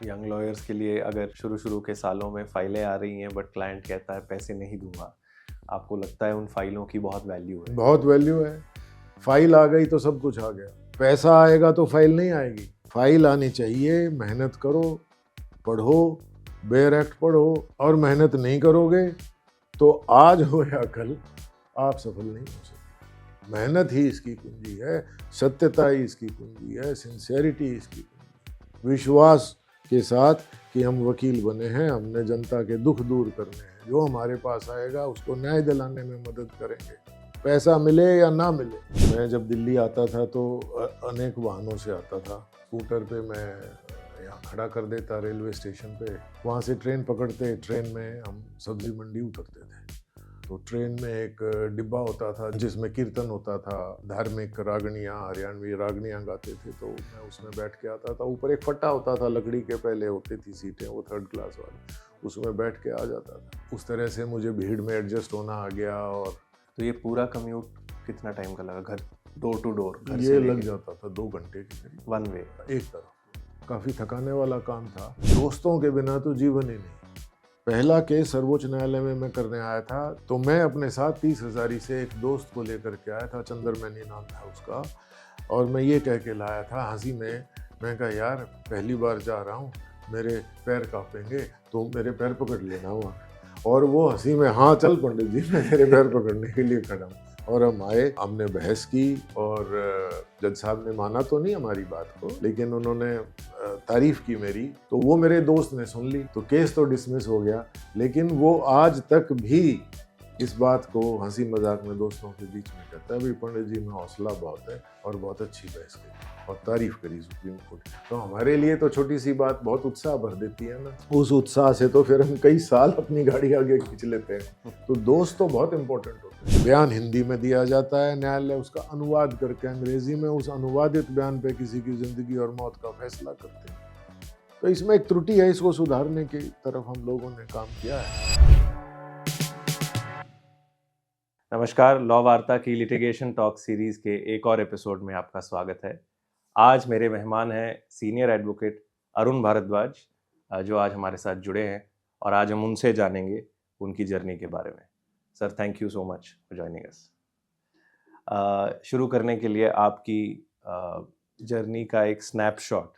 Young lawyers के लिए अगर शुरू के सालों में फाइलें आ रही हैं बट क्लाइंट कहता है पैसे नहीं दूंगा, आपको लगता है उन फाइलों की बहुत वैल्यू है? बहुत वैल्यू है। फाइल आ गई तो सब कुछ आ गया। पैसा आएगा तो फाइल नहीं आएगी। फाइल आनी चाहिए, मेहनत करो, पढ़ो, बेयर एक्ट पढ़ो, और मेहनत नहीं करोगे तो आज हो या कल आप सफल नहीं हो सकते। मेहनत ही इसकी कुंजी है, सत्यता ही इसकी कुंजी है, सिंसियरिटी इसकी कुंजी है। विश्वास के साथ कि हम वकील बने हैं, हमने जनता के दुख दूर करने हैं, जो हमारे पास आएगा उसको न्याय दिलाने में मदद करेंगे, पैसा मिले या ना मिले। मैं जब दिल्ली आता था तो अनेक वाहनों से आता था। स्कूटर पे मैं यहाँ खड़ा कर देता रेलवे स्टेशन पे, वहाँ से ट्रेन पकड़ते, ट्रेन में हम सब्जी मंडी उतरते थे। तो ट्रेन में एक डिब्बा होता था जिसमें कीर्तन होता था, धार्मिक रागनियाँ, हरियाणवी रागनियाँ गाते थे, तो मैं उसमें बैठ के आता था। ऊपर एक फट्टा होता था लकड़ी के, पहले होती थी सीटें, वो 3rd क्लास वाली, उसमें बैठ के आ जाता था। उस तरह से मुझे भीड़ में एडजस्ट होना आ गया। और तो ये पूरा कम्यूट कितना टाइम का लगा, घर डोर टू डोर? घर ये से लग लेके जाता था 2 घंटे के करीब, वन वे। एक तरफ। काफ़ी थकाने वाला काम था। दोस्तों के बिना तो जीवन ही नहीं। पहला केस सर्वोच्च न्यायालय में मैं करने आया था, तो मैं अपने साथ 30 हज़ारी से एक दोस्त को लेकर के आया था, चंद्रमैनी नाम था उसका। और मैं ये कह के लाया था हंसी में, मैं कहा यार पहली बार जा रहा हूँ, मेरे पैर कांपेंगे तो मेरे पैर पकड़ लेना वहाँ। और वो हंसी में, हाँ चल पंडित जी, मैं तेरे पैर पकड़ने के लिए खड़ा हूँ। और हम आए, हमने बहस की, और जज साहब ने माना तो नहीं हमारी बात को, लेकिन उन्होंने तारीफ की मेरी, तो वो मेरे दोस्त ने सुन ली, तो केस तो डिसमिस हो गया। लेकिन वो आज तक भी इस बात को हंसी मजाक में दोस्तों के बीच में कहता है, भाई पंडित जी में हौसला बहुत है और बहुत अच्छी बहस करी और तारीफ करी सुप्रीम कोर्ट। तो हमारे लिए तो छोटी सी बात बहुत उत्साह भर देती है ना। उस उत्साह से तो फिर हम कई साल अपनी गाड़ी आगे खींच लेते हैं। तो दोस्त तो बहुत इंपॉर्टेंट होते हैं। बयान हिंदी में दिया जाता है, न्यायालय उसका अनुवाद करके अंग्रेजी में उस अनुवादित बयान पे किसी की जिंदगी और मौत का फैसला करते हैं। तो इसमें एक त्रुटि है, इसको सुधारने की तरफ हम लोगों ने काम किया है। नमस्कार, लॉ वार्ता की लिटिगेशन टॉक सीरीज के एक और एपिसोड में आपका स्वागत है। आज मेरे मेहमान हैं सीनियर एडवोकेट अरुण भारद्वाज, जो आज हमारे साथ जुड़े हैं, और आज हम उनसे जानेंगे उनकी जर्नी के बारे में। Sir, thank you so much for joining us. शुरू करने के लिए आपकी जर्नी का एक स्नैपशॉट,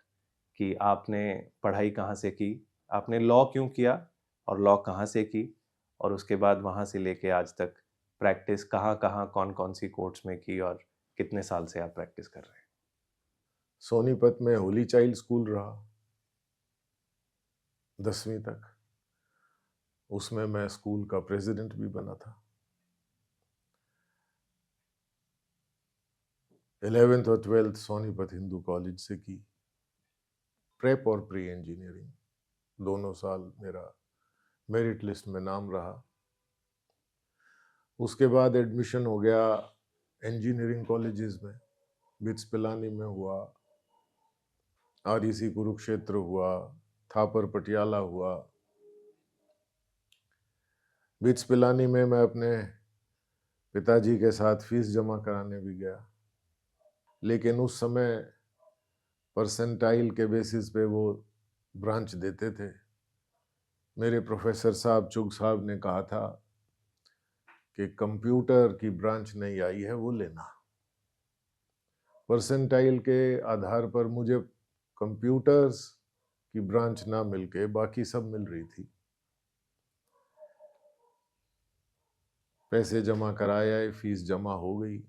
कि आपने पढ़ाई कहाँ से की, आपने लॉ क्यों किया और लॉ कहाँ से की, और उसके बाद वहाँ से लेके आज तक प्रैक्टिस कहाँ कहाँ कौन कौन सी कोर्ट्स में की, और कितने साल से आप प्रैक्टिस कर रहे हैं? सोनीपत में होली चाइल्ड स्कूल रहा 10वीं तक। उसमें मैं स्कूल का प्रेसिडेंट भी बना था। 11th और 12th सोनीपत हिंदू कॉलेज से की। प्रेप और प्री इंजीनियरिंग दोनों साल मेरा मेरिट लिस्ट में नाम रहा। उसके बाद एडमिशन हो गया इंजीनियरिंग कॉलेजेस में। बिट्स पिलानी में हुआ, REC कुरुक्षेत्र हुआ, थापर पटियाला हुआ। बिट्स पिलानी में मैं अपने पिताजी के साथ फीस जमा कराने भी गया, लेकिन उस समय परसेंटाइल के बेसिस पे वो ब्रांच देते थे। मेरे प्रोफेसर साहब चुग साहब ने कहा था कि कंप्यूटर की ब्रांच नहीं आई है, वो लेना। परसेंटाइल के आधार पर मुझे कंप्यूटर्स की ब्रांच ना मिलके बाकी सब मिल रही थी। पैसे जमा कराए, फीस जमा हो गई,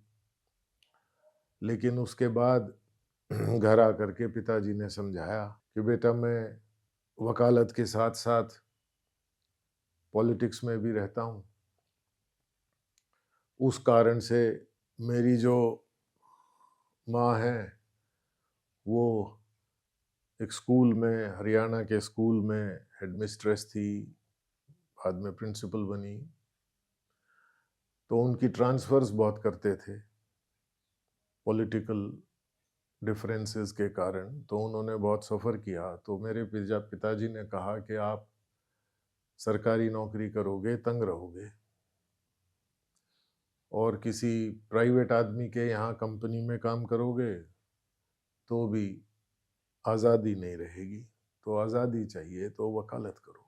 लेकिन उसके बाद घर आकर के पिताजी ने समझाया कि बेटा मैं वकालत के साथ साथ पॉलिटिक्स में भी रहता हूँ। उस कारण से मेरी जो माँ है वो एक स्कूल में, हरियाणा के स्कूल में हेडमिस्ट्रेस थी, बाद में प्रिंसिपल बनी। तो उनकी ट्रांसफर्स बहुत करते थे पॉलिटिकल डिफरेंसेस के कारण, तो उन्होंने बहुत सफ़र किया। तो मेरे पिताजी ने कहा कि आप सरकारी नौकरी करोगे तंग रहोगे, और किसी प्राइवेट आदमी के यहाँ कंपनी में काम करोगे तो भी आज़ादी नहीं रहेगी। तो आज़ादी चाहिए तो वकालत करो।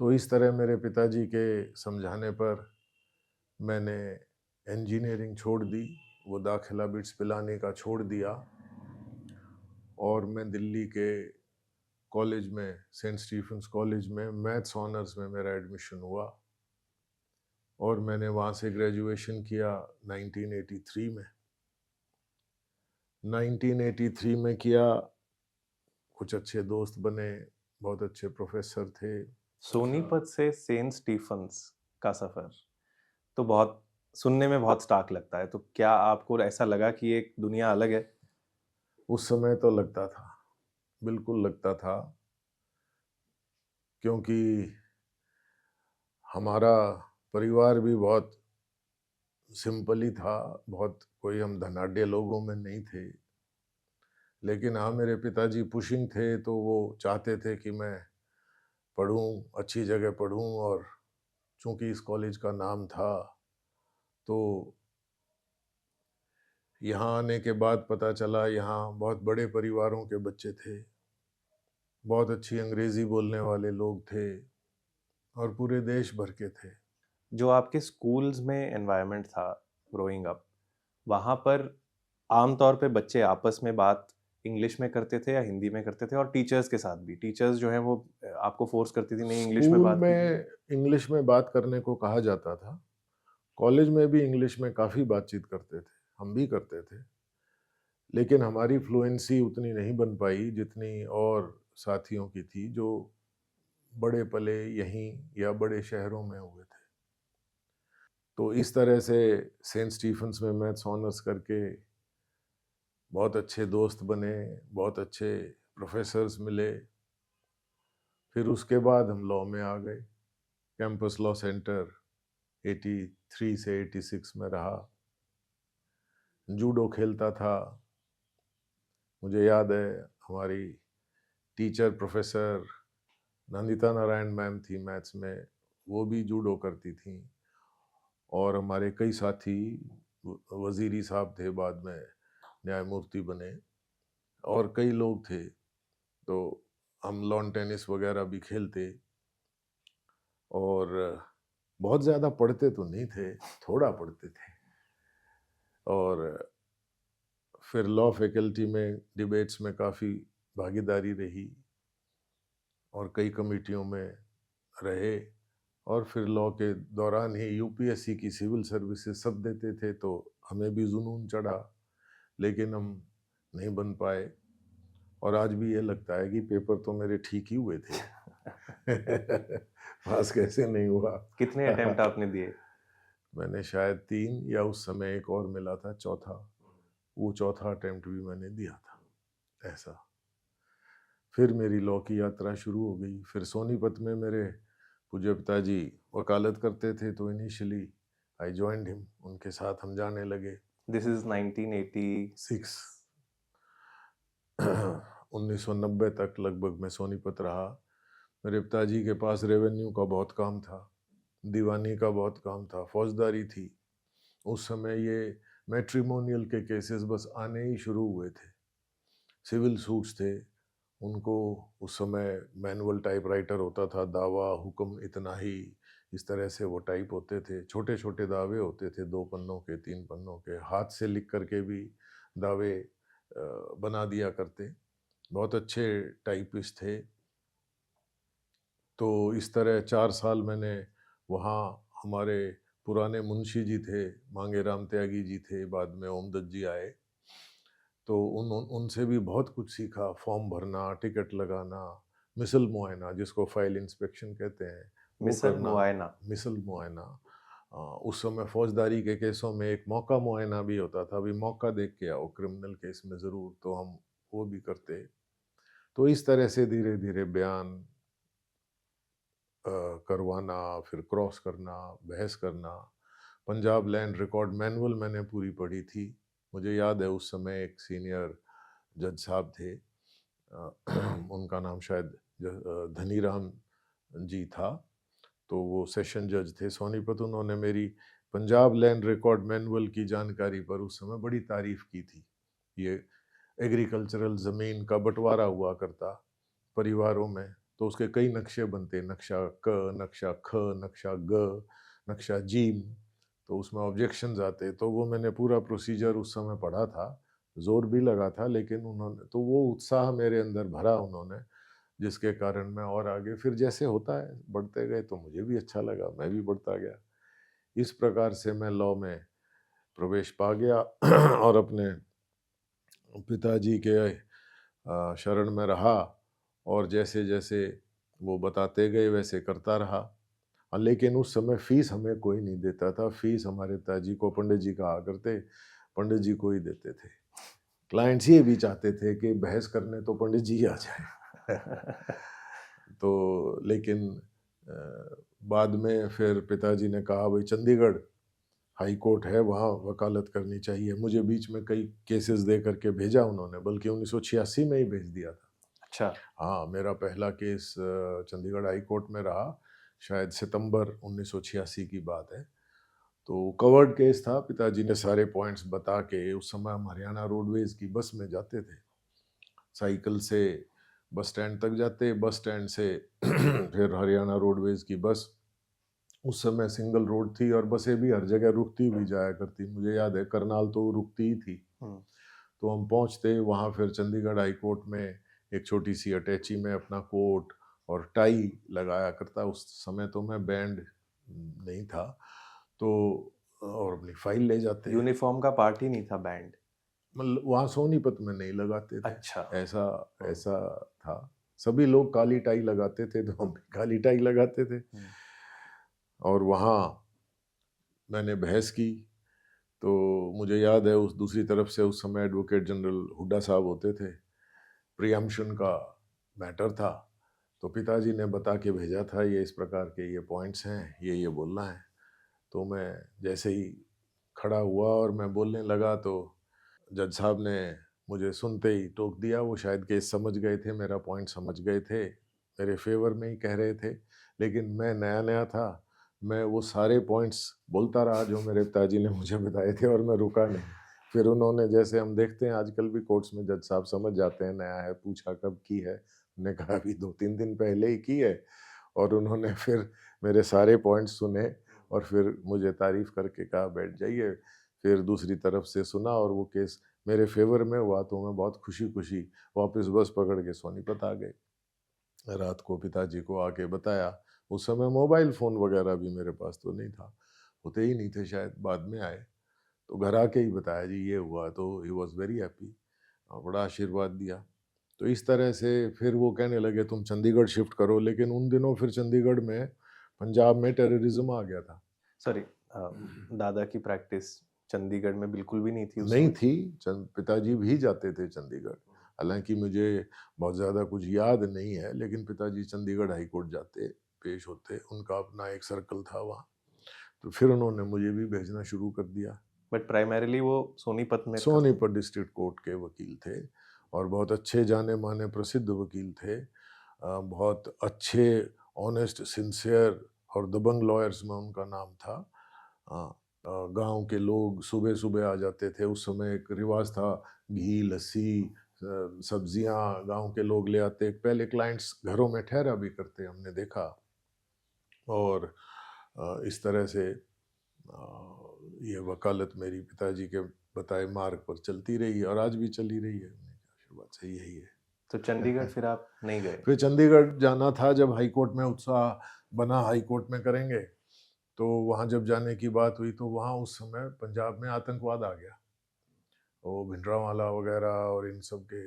तो इस तरह मेरे पिताजी के समझाने पर मैंने इंजीनियरिंग छोड़ दी, वो दाखिला बिट्स पिलाने का छोड़ दिया और मैं दिल्ली के कॉलेज में, सेंट स्टीफेंस कॉलेज में मैथ्स ऑनर्स में मेरा एडमिशन हुआ और मैंने वहाँ से ग्रेजुएशन किया 1983 में। 1983 में किया, कुछ अच्छे दोस्त बने, बहुत अच्छे प्रोफेसर थे। सोनीपत से सेंट स्टीफंस का सफर तो बहुत सुनने में बहुत स्टार्क लगता है, तो क्या आपको ऐसा लगा कि एक दुनिया अलग है? उस समय तो लगता था, बिल्कुल लगता था, क्योंकि हमारा परिवार भी बहुत सिंपल ही था, बहुत कोई हम धनाढ्य लोगों में नहीं थे। लेकिन हाँ, मेरे पिताजी पुशिंग थे, तो वो चाहते थे कि मैं पढूं, अच्छी जगह पढूं, और चूंकि इस कॉलेज का नाम था, तो यहाँ आने के बाद पता चला यहाँ बहुत बड़े परिवारों के बच्चे थे, बहुत अच्छी अंग्रेजी बोलने वाले लोग थे और पूरे देश भर के थे। जो आपके स्कूल्स में एनवायरनमेंट था ग्रोइंग अप, वहाँ पर आम तौर पे बच्चे आपस में बात इंग्लिश में करते थे या हिंदी में करते थे? और टीचर्स के साथ भी, टीचर्स जो हैं वो आपको फोर्स करती थी नहीं इंग्लिश में स्कूल बात कीजिए? में इंग्लिश में बात करने को कहा जाता था, कॉलेज में भी इंग्लिश में काफ़ी बातचीत करते थे, हम भी करते थे, लेकिन हमारी फ्लुएंसी उतनी नहीं बन पाई जितनी और साथियों की थी जो बड़े पले यहीं या बड़े शहरों में हुए थे। तो इस तरह से सेंट स्टीफेंस में मैथ्स ऑनर्स करके बहुत अच्छे दोस्त बने, बहुत अच्छे प्रोफेसर्स मिले। फिर उसके बाद हम लॉ में आ गए, कैंपस लॉ सेंटर 83 से 86 में रहा। जूडो खेलता था, मुझे याद है हमारी teacher professor Nandita Narayan ma'am थी मैथ्स में, वो भी जूडो करती थी, और हमारे कई साथी, वजीरी साहब थे, बाद में न्यायमूर्ति बने, और कई लोग थे। तो हम लॉन टेनिस वगैरह भी खेलते, और बहुत ज़्यादा पढ़ते तो नहीं थे, थोड़ा पढ़ते थे। और फिर लॉ फैकल्टी में डिबेट्स में काफ़ी भागीदारी रही और कई कमेटियों में रहे, और फिर लॉ के दौरान ही यूपीएससी की सिविल सर्विसेज सब देते थे, तो हमें भी जुनून चढ़ा, लेकिन हम नहीं बन पाए। और आज भी ये लगता है कि पेपर तो मेरे ठीक ही हुए थे। पास कैसे नहीं हुआ। कितने अटेम्प्ट आपने दिए? मैंने शायद 3, या उस समय एक और मिला था चौथा, वो चौथा अटेम्प्ट भी मैंने दिया था। ऐसा फिर मेरी लॉ की यात्रा शुरू हो गई। फिर सोनीपत में मेरे पूज्य पिताजी वकालत करते थे, तो इनिशियली आई जॉइंड हिम, उनके साथ हम जाने लगे। This is 1986। 1990 तक लगभग मैं सोनीपत रहा। मेरे पिताजी के पास रेवेन्यू का बहुत काम था, दीवानी का बहुत काम था, फौजदारी थी। उस समय ये मैट्रिमोनियल के केसेस बस आने ही शुरू हुए थे, सिविल सूट्स थे। उनको उस समय मैनुअल टाइपराइटर होता था, दावा हुक्म इतना ही, इस तरह से वो टाइप होते थे। छोटे छोटे दावे होते थे, 2 पन्नों के, 3 पन्नों के, हाथ से लिख करके भी दावे बना दिया करते। बहुत अच्छे टाइपिस्ट थे। तो इस तरह 4 साल मैंने वहाँ, हमारे पुराने मुंशी जी थे, मांगे राम त्यागी जी थे, बाद में ओमदत्त जी आए, तो उनसे भी बहुत कुछ सीखा। फॉर्म भरना, टिकट लगाना, मिसल मुआयना, जिसको फाइल इंस्पेक्शन कहते हैं, वो मिसल करना। मुआयना? मिसल मुआयना, उस समय फौजदारी के केसों में एक मौका मुआयना भी होता था, अभी मौका देख के आओ क्रिमिनल केस में ज़रूर, तो हम वो भी करते। तो इस तरह से धीरे धीरे बयान करवाना, फिर क्रॉस करना, बहस करना। पंजाब लैंड रिकॉर्ड मैनुअल मैंने पूरी पढ़ी थी। मुझे याद है उस समय एक सीनियर जज साहब थे, उनका नाम शायद धनीराम जी था, तो वो सेशन जज थे सोनीपत। उन्होंने मेरी पंजाब लैंड रिकॉर्ड मैनुअल की जानकारी पर उस समय बड़ी तारीफ की थी। ये एग्रीकल्चरल ज़मीन का बंटवारा हुआ करता, परिवारों में, तो उसके कई नक्शे बनते, नक्शा क, नक्शा ख, नक्शा ग, नक्शा जीम। तो उसमें ऑब्जेक्शंस आते, तो वो मैंने पूरा प्रोसीजर उस समय पढ़ा था, जोर भी लगा था, लेकिन उन्होंने तो वो उत्साह मेरे अंदर भरा उन्होंने, जिसके कारण मैं और आगे फिर जैसे होता है बढ़ते गए, तो मुझे भी अच्छा लगा, मैं भी बढ़ता गया। इस प्रकार से मैं लॉ में प्रवेश पा गया और अपने पिताजी के शरण में रहा, और जैसे जैसे वो बताते गए वैसे करता रहा। लेकिन उस समय फीस हमें कोई नहीं देता था, फीस हमारे पिताजी को पंडित जी कहा करते, पंडित जी को ही देते थे। क्लाइंट्स ये भी चाहते थे कि बहस करने तो पंडित जी आ जाए। तो लेकिन बाद में फिर पिताजी ने कहा भाई चंडीगढ़ हाई कोर्ट है, वहाँ वकालत करनी चाहिए। मुझे बीच में कई केसेस दे करके भेजा उन्होंने, बल्कि 1986 में ही भेज दिया था। अच्छा। हाँ, मेरा पहला केस चंडीगढ़ हाई कोर्ट में रहा, शायद सितंबर 1986 की बात है। तो कवर्ड केस था, पिताजी ने सारे पॉइंट्स बता के, उस समय हम हरियाणा रोडवेज की बस में जाते थे, साइकिल से बस स्टैंड तक जाते, बस स्टैंड से फिर हरियाणा रोडवेज की बस, उस समय सिंगल रोड थी और बसें भी हर जगह रुकती हुई जाया करती, मुझे याद है करनाल तो रुकती ही थी। तो हम पहुंचते वहाँ, फिर चंडीगढ़ हाई कोर्ट में एक छोटी सी अटैची में अपना कोट और टाई लगाया करता, उस समय तो मैं बैंड नहीं था, तो और अपनी फाइल ले जाते। यूनिफॉर्म का पार्ट ही नहीं था बैंड? मतलब वहाँ सोनीपत में नहीं लगाते थे। अच्छा। ऐसा ऐसा था, सभी लोग काली टाई लगाते थे, तो हम भी काली टाई लगाते थे। और वहाँ मैंने बहस की, तो मुझे याद है उस दूसरी तरफ से उस समय एडवोकेट जनरल हुड्डा साहब होते थे, प्रियम्पशन का मैटर था, तो पिताजी ने बता के भेजा था ये इस प्रकार के ये पॉइंट्स हैं, ये बोलना है। तो मैं जैसे ही खड़ा हुआ और मैं बोलने लगा, तो जज साहब ने मुझे सुनते ही टोक दिया। वो शायद केस समझ गए थे, मेरा पॉइंट समझ गए थे, मेरे फेवर में ही कह रहे थे, लेकिन मैं नया नया था, मैं वो सारे पॉइंट्स बोलता रहा जो मेरे पिताजी ने मुझे बताए थे, और मैं रुका नहीं। फिर उन्होंने, जैसे हम देखते हैं आजकल भी कोर्ट्स में जज साहब समझ जाते हैं नया है, पूछा कब की है, मैंने कहा अभी 2-3 दिन पहले ही की है, और उन्होंने फिर मेरे सारे पॉइंट्स सुने और फिर मुझे तारीफ करके कहा बैठ जाइए। फिर दूसरी तरफ से सुना और वो केस मेरे फेवर में हुआ, तो मैं बहुत खुशी खुशी वापस बस पकड़ के सोनीपत आ गए। रात को पिताजी को आके बताया, उस समय मोबाइल फ़ोन वगैरह भी मेरे पास तो नहीं था, होते ही नहीं थे शायद, बाद में आए। तो घर आके ही बताया जी ये हुआ, तो ही वॉज़ वेरी हैप्पी और बड़ा आशीर्वाद दिया। तो इस तरह से फिर वो कहने लगे तुम चंडीगढ़ शिफ्ट करो, लेकिन उन दिनों फिर चंडीगढ़ में, पंजाब में टेररिज्म आ गया था। सॉरी, दादा की प्रैक्टिस चंडीगढ़ में बिल्कुल भी नहीं थी उस नहीं समय? थी, पिताजी भी जाते थे चंडीगढ़। हालाँकि मुझे बहुत ज़्यादा कुछ याद नहीं है, लेकिन पिताजी चंडीगढ़ हाई कोर्ट जाते, पेश होते, उनका अपना एक सर्कल था वहाँ। तो फिर उन्होंने मुझे भी भेजना शुरू कर दिया। बट प्राइमरीली वो सोनीपत में करते? सोनीपत डिस्ट्रिक्ट कोर्ट के वकील थे और बहुत अच्छे जाने-माने प्रसिद्ध वकील थे। बहुत अच्छे, ऑनेस्ट, सिंसियर और दबंग लॉयर्स में उनका नाम था। गाँव के लोग सुबह-सुबह आ जाते थे, उस समय एक रिवाज था, घी, लस्सी, सब्जियाँ गाँव के लोग ले आते। पहले क्लाइंट्स घरों में ठहरा भी करते, हमने देखा। और इस तरह से ये वकालत मेरी पिताजी के बताए मार्ग पर चलती रही है और आज भी चली रही है। आशीर्वाद से यही है। तो चंडीगढ़ फिर आप नहीं गए? फिर चंडीगढ़ जाना था, जब हाई कोर्ट में उत्साह बना, हाई कोर्ट में करेंगे, तो वहाँ जब जाने की बात हुई, तो वहाँ उस समय पंजाब में आतंकवाद आ गया, वो भिंडरांवाला वगैरह और इन सब के।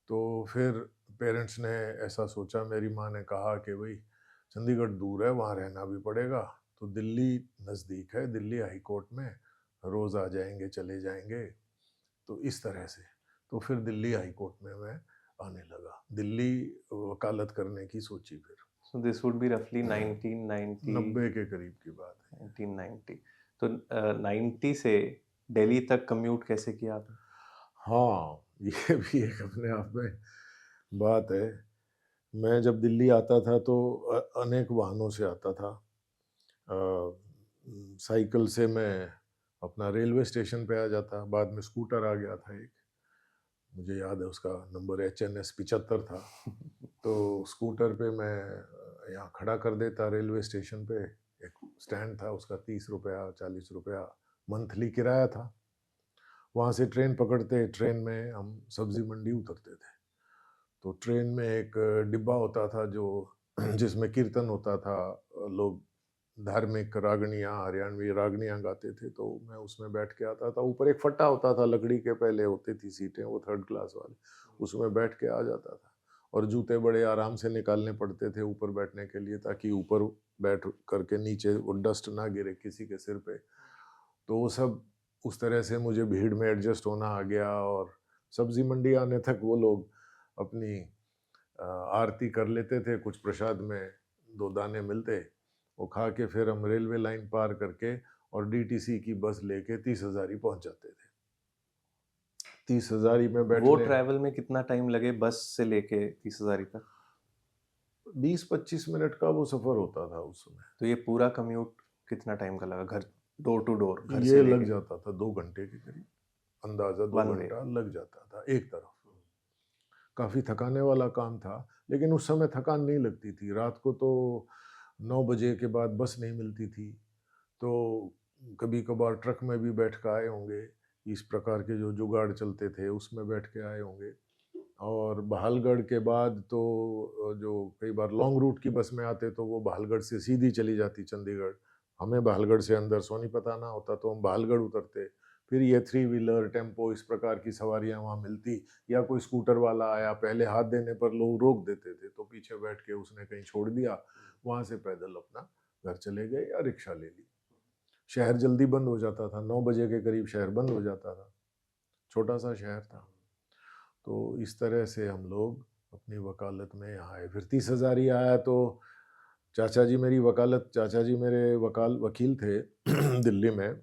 तो फिर पेरेंट्स ने ऐसा सोचा, मेरी माँ ने कहा कि भाई चंडीगढ़ दूर है, वहाँ रहना भी पड़ेगा, तो दिल्ली नज़दीक है, दिल्ली हाई कोर्ट में रोज़ आ जाएंगे, चले जाएंगे। तो इस तरह से तो फिर दिल्ली हाई कोर्ट में मैं आने लगा, दिल्ली वकालत करने की सोची फिर। सो दिस वुड बी रफली 1990? 90 के करीब की बात है। 1990। तो 90 से दिल्ली तक कम्यूट कैसे किया आपने? हाँ, ये भी एक अपने आप में बात है। मैं जब दिल्ली आता था तो अनेक वाहनों से आता था। साइकिल से मैं अपना रेलवे स्टेशन पे आ जाता, बाद में स्कूटर आ गया था एक। मुझे याद है उसका नंबर HNS 75 था। तो स्कूटर पे मैं यहाँ खड़ा कर देता रेलवे स्टेशन पे, एक स्टैंड था उसका, 30 रुपया 40 रुपया मंथली किराया था। वहाँ से ट्रेन पकड़ते, ट्रेन में हम सब्जी मंडी उतरते थे। तो ट्रेन में एक डिब्बा होता था जो जिसमें कीर्तन होता था, लोग धार्मिक रागनियाँ, हरियाणवी रागनियाँ गाते थे, तो मैं उसमें बैठ के आता था। ऊपर एक फट्टा होता था लकड़ी के, पहले होती थी सीटें वो 3rd क्लास वाले, उसमें बैठ के आ जाता था। और जूते बड़े आराम से निकालने पड़ते थे ऊपर बैठने के लिए, ताकि ऊपर बैठ करके नीचे वो डस्ट ना गिरे किसी के सिर पे। तो वो सब उस तरह से मुझे भीड़ में एडजस्ट होना आ गया। और सब्जी मंडी आने तक वो लोग अपनी आरती कर लेते थे, कुछ प्रसाद में 2 दाने मिलते, वो खा के फिर हम रेलवे लाइन पार करके और DTC की बस लेके 30 हजारी पहुंच जाते थे। 30 हजारी में वो बैठने ट्रैवल में कितना टाइम लगे बस से लेके 30,000 तक? 20-25 मिनट का वो सफर होता था उस समय। तो ये पूरा कम्यूट कितना टाइम का लगा, घर डोर टू डोर, घर ये से लग लेके? जाता था 2 घंटे के करीब, अंदाजा 2 वन वे? घंटा लग जाता था एक तरफ। काफी थकाने वाला काम था, लेकिन उस समय थकान नहीं लगती थी। रात को तो 9 बजे के बाद बस नहीं मिलती थी, तो कभी कभार ट्रक में भी बैठ कर आए होंगे। इस प्रकार के जो जुगाड़ चलते थे उसमें बैठ के आए होंगे। और बहालगढ़ के बाद तो जो कई बार लॉन्ग रूट की बस में आते तो वो बहालगढ़ से सीधी चली जाती चंडीगढ़। हमें बहालगढ़ से अंदर सोनीपत आना होता तो हम बहालगढ़ उतरते। फिर ये 3 व्हीलर टेम्पो इस प्रकार की सवारियां वहाँ मिलती, या कोई स्कूटर वाला आया, पहले हाथ देने पर लोग रोक देते थे, तो पीछे बैठ के उसने कहीं छोड़ दिया, वहाँ से पैदल अपना घर चले गए या रिक्शा ले ली। शहर जल्दी बंद हो जाता था, 9 बजे के करीब शहर बंद हो जाता था, छोटा सा शहर था। तो इस तरह से हम लोग अपनी वकालत में यहाँ आए। फिर 30 हजारी आया तो चाचा जी मेरी वकालत, चाचा जी मेरे वकील थे दिल्ली में,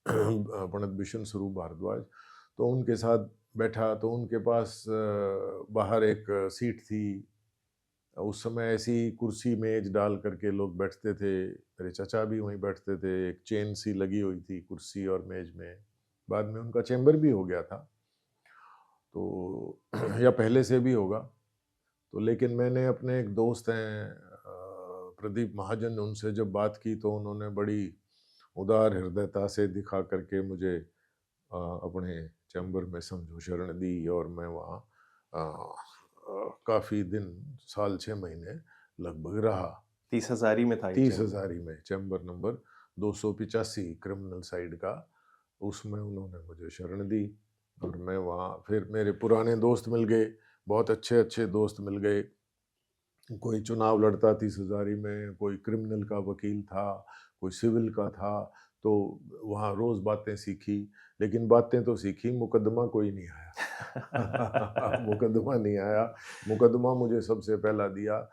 पंडित बिशन स्वरूप भारद्वाज। तो उनके साथ बैठा तो उनके पास बाहर एक सीट थी। उस समय ऐसी कुर्सी मेज डाल करके लोग बैठते थे, मेरे चाचा भी वहीं बैठते थे। एक चेन सी लगी हुई थी कुर्सी और मेज में, बाद में उनका चेम्बर भी हो गया था, तो या पहले से भी होगा। तो लेकिन मैंने अपने एक दोस्त हैं प्रदीप महाजन, उनसे जब बात की तो उन्होंने बड़ी उदार हृदयता से दिखा करके मुझे अपने चैम्बर में समझो शरण दी। और मैं वहाँ काफ़ी दिन, साल 6 महीने लगभग रहा। 30,000 में था ये 30 चैम्बर? हजारी में, चैम्बर नंबर 285 क्रिमिनल साइड का, उसमें उन्होंने मुझे शरण दी। और मैं वहाँ, फिर मेरे पुराने दोस्त मिल गए, बहुत अच्छे अच्छे दोस्त मिल गए। कोई चुनाव लड़ता 30 हजारी में, कोई क्रिमिनल का वकील था, कोई सिविल का था। तो वहाँ रोज़ बातें सीखी, लेकिन बातें तो सीखी, मुकदमा कोई नहीं आया। मुकदमा नहीं आया। मुकदमा मुझे सबसे पहला दिया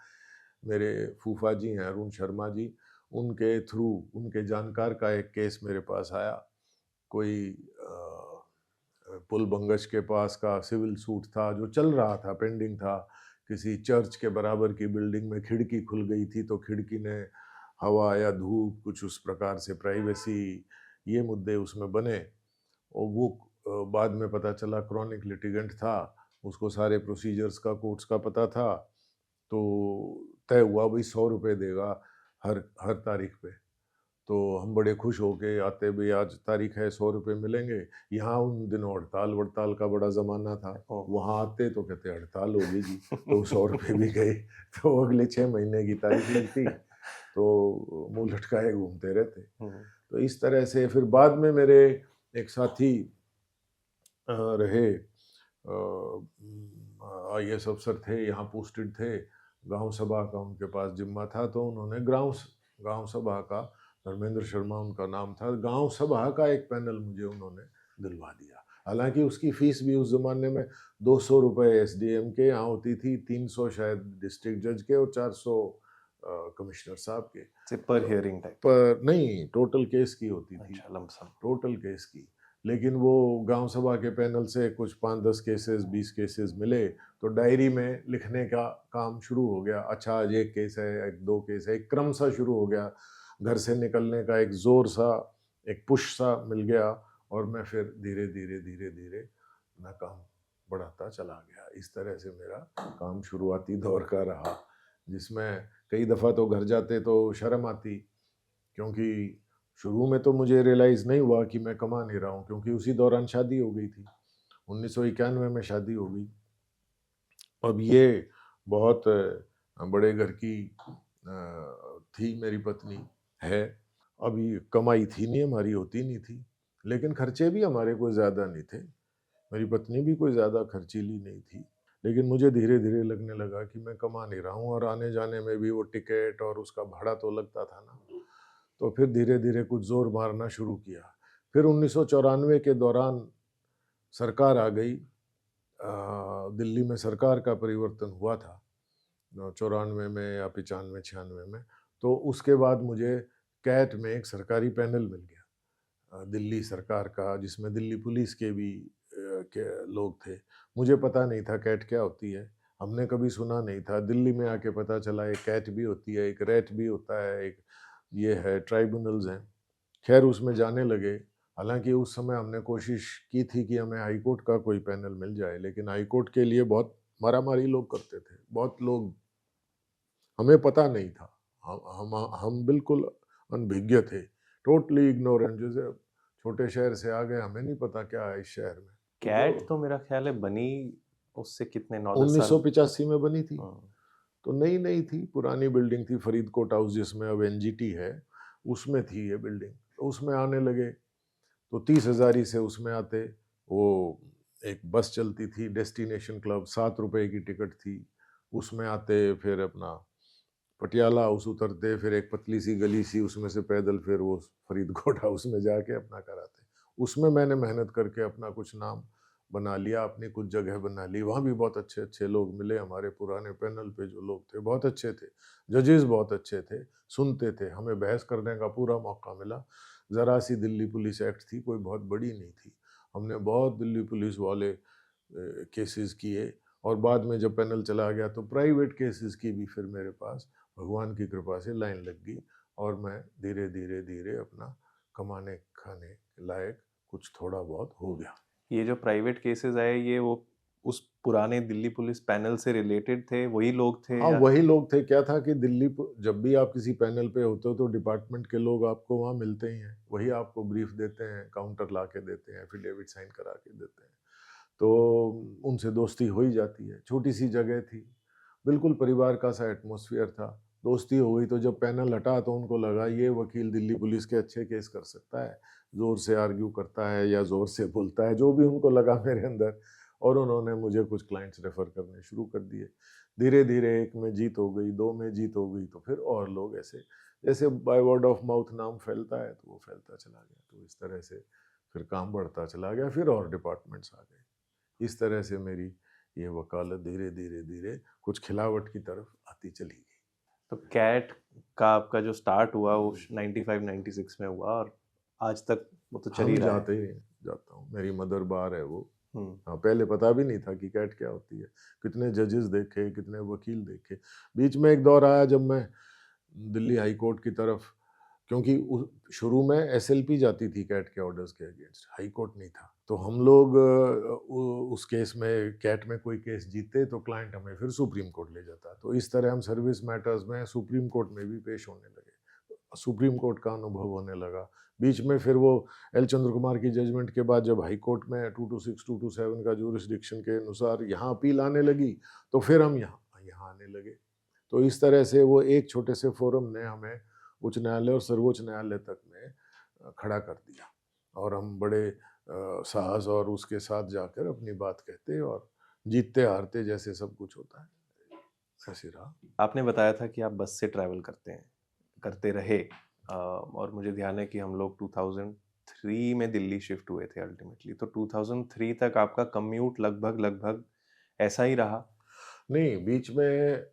मेरे फूफा जी हैं अरुण शर्मा जी, उनके थ्रू, उनके जानकार का एक केस मेरे पास आया। कोई पुल बंगश के पास का सिविल सूट था जो चल रहा था, पेंडिंग था। किसी चर्च के बराबर की बिल्डिंग में खिड़की खुल गई थी, तो खिड़की ने हवा या धूप, कुछ उस प्रकार से प्राइवेसी, ये मुद्दे उसमें बने। और वो बाद में पता चला क्रॉनिक लिटिगेंट था, उसको सारे प्रोसीजर्स का, कोर्ट्स का पता था। तो तय हुआ भाई 100 रुपये देगा हर हर तारीख पे। तो हम बड़े खुश हो के आते, भाई आज तारीख है 100 रुपये मिलेंगे। यहाँ उन दिनों हड़ताल वड़ताल का बड़ा ज़माना था, वहाँ आते तो कहते हड़ताल होगी जी, तो 100 रुपये भी गए। तो अगले 6 महीने की तारीख लगती, तो मुंह लटकाए घूमते रहते। तो इस तरह से फिर बाद में मेरे एक साथी रहे, IAS अफसर थे, यहाँ पोस्टेड थे, गांव सभा का उनके पास जिम्मा था। तो उन्होंने गांव सभा का, धर्मेंद्र शर्मा उनका नाम था, गांव सभा का एक पैनल मुझे उन्होंने दिलवा दिया। हालांकि उसकी फीस भी उस जमाने में 200 रुपये SDM के यहाँ होती थी, 300 शायद डिस्ट्रिक्ट जज के, और 400 कमिश्नर साहब के। पर हियरिंग टाइप? पर नहीं, टोटल केस की होती थी। अच्छा, लमसम। टोटल केस की। लेकिन वो गांव सभा के पैनल से कुछ 5-10 केसेस, 20 केसेस मिले, तो डायरी में लिखने का काम शुरू हो गया। अच्छा आज एक केस है, एक 2 केस है, एक क्रम सा शुरू हो गया। घर से निकलने का एक जोर सा, एक पुश सा मिल गया। और मैं फिर धीरे धीरे धीरे धीरे अपना काम बढ़ाता चला गया। इस तरह से मेरा काम शुरुआती दौर का रहा, जिसमें कई दफ़ा तो घर जाते तो शर्म आती, क्योंकि शुरू में तो मुझे रियलाइज़ नहीं हुआ कि मैं कमा नहीं रहा हूँ, क्योंकि उसी दौरान शादी हो गई थी। 1991 में शादी हो गई। अब ये बहुत बड़े घर की थी मेरी पत्नी, है। अभी कमाई थी नहीं हमारी, होती नहीं थी, लेकिन खर्चे भी हमारे कोई ज़्यादा नहीं थे। मेरी पत्नी भी कोई ज़्यादा खर्चीली नहीं थी। लेकिन मुझे धीरे-धीरे लगने लगा कि मैं कमा नहीं रहा हूँ, और आने-जाने में भी वो टिकट और उसका भाड़ा तो लगता था ना। तो फिर धीरे-धीरे कुछ ज़ोर मारना शुरू किया। फिर 1994 के दौरान सरकार आ गई। दिल्ली में सरकार का परिवर्तन हुआ था 94 में या 95-96 में। तो उसके बाद मुझे कैट में एक सरकारी पैनल मिल गया, दिल्ली सरकार का, जिसमें दिल्ली पुलिस के भी के लोग थे। मुझे पता नहीं था कैट क्या होती है, हमने कभी सुना नहीं था। दिल्ली में आके पता चला एक कैट भी होती है, एक रैट भी होता है, एक ये है, ट्राइब्यूनल्स हैं। खैर उसमें जाने लगे। हालांकि उस समय हमने कोशिश की थी कि हमें हाई कोर्ट का कोई पैनल मिल जाए, लेकिन हाई कोर्ट के लिए बहुत मारामारी लोग करते थे, बहुत लोग, हमें पता नहीं था। हम बिल्कुल अनभिज्ञ थे, टोटली इग्नोरेंट, जैसे छोटे शहर से आ गए, हमें नहीं पता क्या है इस शहर में। कैट तो तो मेरा ख्याल है बनी उससे कितने 9-10 साल। 1985 में बनी थी, हम्म, तो नई नई थी, पुरानी बिल्डिंग थी, फरीदकोट हाउस जिसमें अब एनजीटी है, उसमें थी ये बिल्डिंग। तो उसमें आने लगे, तो 30,000 से उसमें आते। वो एक बस चलती थी, डेस्टिनेशन क्लब, 7 रुपए की टिकट थी, उसमें आते। फिर अपना पटियाला हाउस उतरते, फिर एक पतली सी गली सी, उसमें से पैदल फिर वो फरीदकोट हाउस में जाके अपना कराते। उसमें मैंने मेहनत करके अपना कुछ नाम बना लिया, अपनी कुछ जगह बना ली। वहाँ भी बहुत अच्छे अच्छे लोग मिले, हमारे पुराने पैनल पे जो लोग थे बहुत अच्छे थे, जजेस बहुत अच्छे थे, सुनते थे, हमें बहस करने का पूरा मौका मिला। ज़रा सी दिल्ली पुलिस एक्ट थी, कोई बहुत बड़ी नहीं थी। हमने बहुत दिल्ली पुलिस वाले केसेस किए, और बाद में जब पैनल चला गया तो प्राइवेट केसेस की भी फिर मेरे पास भगवान की कृपा से लाइन लग गई, और मैं धीरे धीरे धीरे अपना कमाने खाने के लायक कुछ थोड़ा बहुत हो गया। ये जो प्राइवेट केसेस आए ये वो उस पुराने दिल्ली पुलिस पैनल से रिलेटेड थे, वही लोग थे हाँ, या? वही लोग थे। क्या था कि जब भी आप किसी पैनल पे होते हो तो डिपार्टमेंट के लोग आपको वहाँ मिलते ही हैं, वही आपको ब्रीफ देते हैं, काउंटर ला के देते हैं, एफिडेविट साइन करा के देते हैं। तो उनसे दोस्ती हो ही जाती है। छोटी सी जगह थी, बिल्कुल परिवार का सा एटमॉस्फेयर था। दोस्ती हो गई, तो जब पैनल हटा तो उनको लगा ये वकील दिल्ली पुलिस के अच्छे केस कर सकता है, ज़ोर से आर्ग्यू करता है या ज़ोर से बोलता है, जो भी उनको लगा मेरे अंदर। और उन्होंने मुझे कुछ क्लाइंट्स रेफ़र करने शुरू कर दिए। धीरे-धीरे 1 में जीत हो गई, 2 में जीत हो गई, तो फिर और लोग ऐसे, जैसे बाय वर्ड ऑफ माउथ नाम फैलता है, तो वो फैलता चला गया। तो इस तरह से फिर काम बढ़ता चला गया, फिर और डिपार्टमेंट्स आ गए। इस तरह से मेरी ये वकालत धीरे धीरे धीरे कुछ खिलावट की तरफ आती चली गई। तो कैट का आपका जो स्टार्ट हुआ वो 95-96 में हुआ और आज तक वो तो चल ही हम रहा है। जाता हूँ, मेरी मदर बार है वो। हम्म। हाँ, पहले पता भी नहीं था कि कैट क्या होती है। कितने जजेस देखे, कितने वकील देखे। बीच में एक दौर आया जब मैं दिल्ली हाई कोर्ट की तरफ, क्योंकि शुरू में एसएलपी जाती थी कैट के ऑर्डर्स के अगेंस्ट, हाई कोर्ट नहीं था। तो हम लोग उस केस में, कैट में कोई केस जीते तो क्लाइंट हमें फिर सुप्रीम कोर्ट ले जाता। तो इस तरह हम सर्विस मैटर्स में सुप्रीम कोर्ट में भी पेश होने लगे, सुप्रीम कोर्ट का अनुभव होने लगा। बीच में फिर वो एल चंद्र कुमार की जजमेंट के बाद जब हाई कोर्ट में 226 227 का जुरिस्डिक्शन के अनुसार यहाँ अपील आने लगी, तो फिर हम यहाँ यहाँ आने लगे। तो इस तरह से वो एक छोटे से फोरम ने हमें उच्च न्यायालय और सर्वोच्च न्यायालय तक में खड़ा कर दिया, और हम बड़े साहस और उसके साथ जाकर अपनी बात कहते और जीतते हारते, जैसे सब कुछ होता है, ऐसे रहा। आपने बताया था कि आप बस से ट्रैवल करते रहे, और मुझे ध्यान है कि हम लोग 2003 में दिल्ली शिफ्ट हुए थे अल्टीमेटली। तो 2003 तक आपका कम्यूट लगभग लगभग ऐसा ही रहा? नहीं, बीच में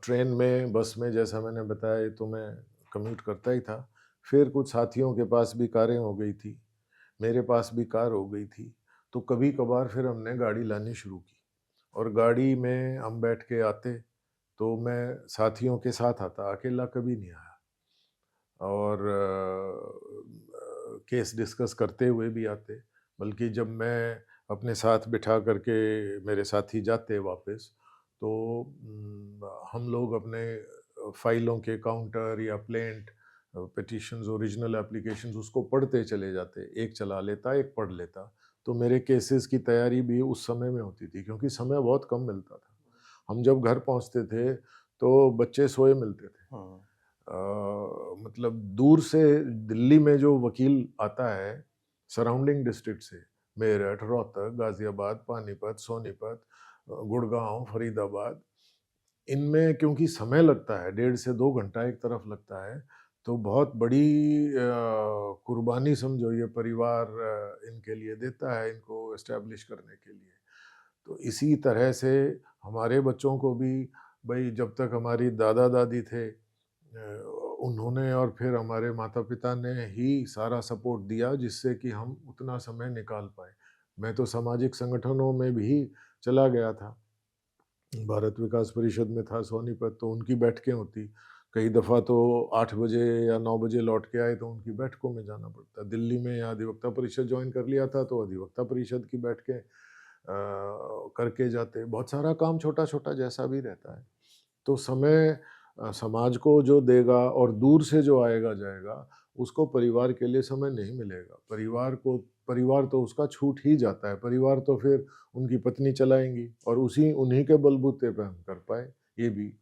ट्रेन में, बस में, जैसा मैंने बताया, ये तो मैं कम्यूट करता ही था। फिर कुछ साथियों के पास भी कारें हो गई थी, मेरे पास भी कार हो गई थी। तो कभी कभार फिर हमने गाड़ी लानी शुरू की, और गाड़ी में हम बैठ के आते, तो मैं साथियों के साथ आता, अकेला कभी नहीं आया। और केस डिस्कस करते हुए भी आते, बल्कि जब मैं अपने साथ बिठा करके मेरे साथी जाते वापस, तो हम लोग अपने फाइलों के काउंटर या प्लेंट पिटिशंस, ओरिजिनल एप्लीकेशंस उसको पढ़ते चले जाते, एक चला लेता एक पढ़ लेता। तो मेरे केसेस की तैयारी भी उस समय में होती थी, क्योंकि समय बहुत कम मिलता था। हम जब घर पहुंचते थे तो बच्चे सोए मिलते थे। हाँ। मतलब दूर से दिल्ली में जो वकील आता है सराउंडिंग डिस्ट्रिक्ट से, मेरठ, रोहतक, गाजियाबाद, पानीपत, सोनीपत, गुड़गांव, फरीदाबाद, इनमें क्योंकि समय लगता है, 1.5 से 2 घंटा एक तरफ लगता है, तो बहुत बड़ी कुर्बानी समझो ये परिवार इनके लिए देता है, इनको एस्टैब्लिश करने के लिए। तो इसी तरह से हमारे बच्चों को भी, भाई जब तक हमारी दादा दादी थे उन्होंने और फिर हमारे माता पिता ने ही सारा सपोर्ट दिया, जिससे कि हम उतना समय निकाल पाए। मैं तो सामाजिक संगठनों में भी चला गया था, भारत विकास परिषद में था सोनीपत, तो उनकी बैठकें होती। कई दफ़ा तो 8 बजे या 9 बजे लौट के आए तो उनकी बैठकों में जाना पड़ता। दिल्ली में या अधिवक्ता परिषद ज्वाइन कर लिया था तो अधिवक्ता परिषद की बैठकें करके जाते। बहुत सारा काम छोटा-छोटा जैसा भी रहता है। तो समय समाज को जो देगा और दूर से जो आएगा जाएगा, उसको परिवार के लिए समय नहीं मिलेगा। परिवार तो उसका छूट ही जाता है। परिवार तो फिर उनकी पत्नी चलाएँगी और उन्हीं के बलबूते पे हम कर पाए, ये भी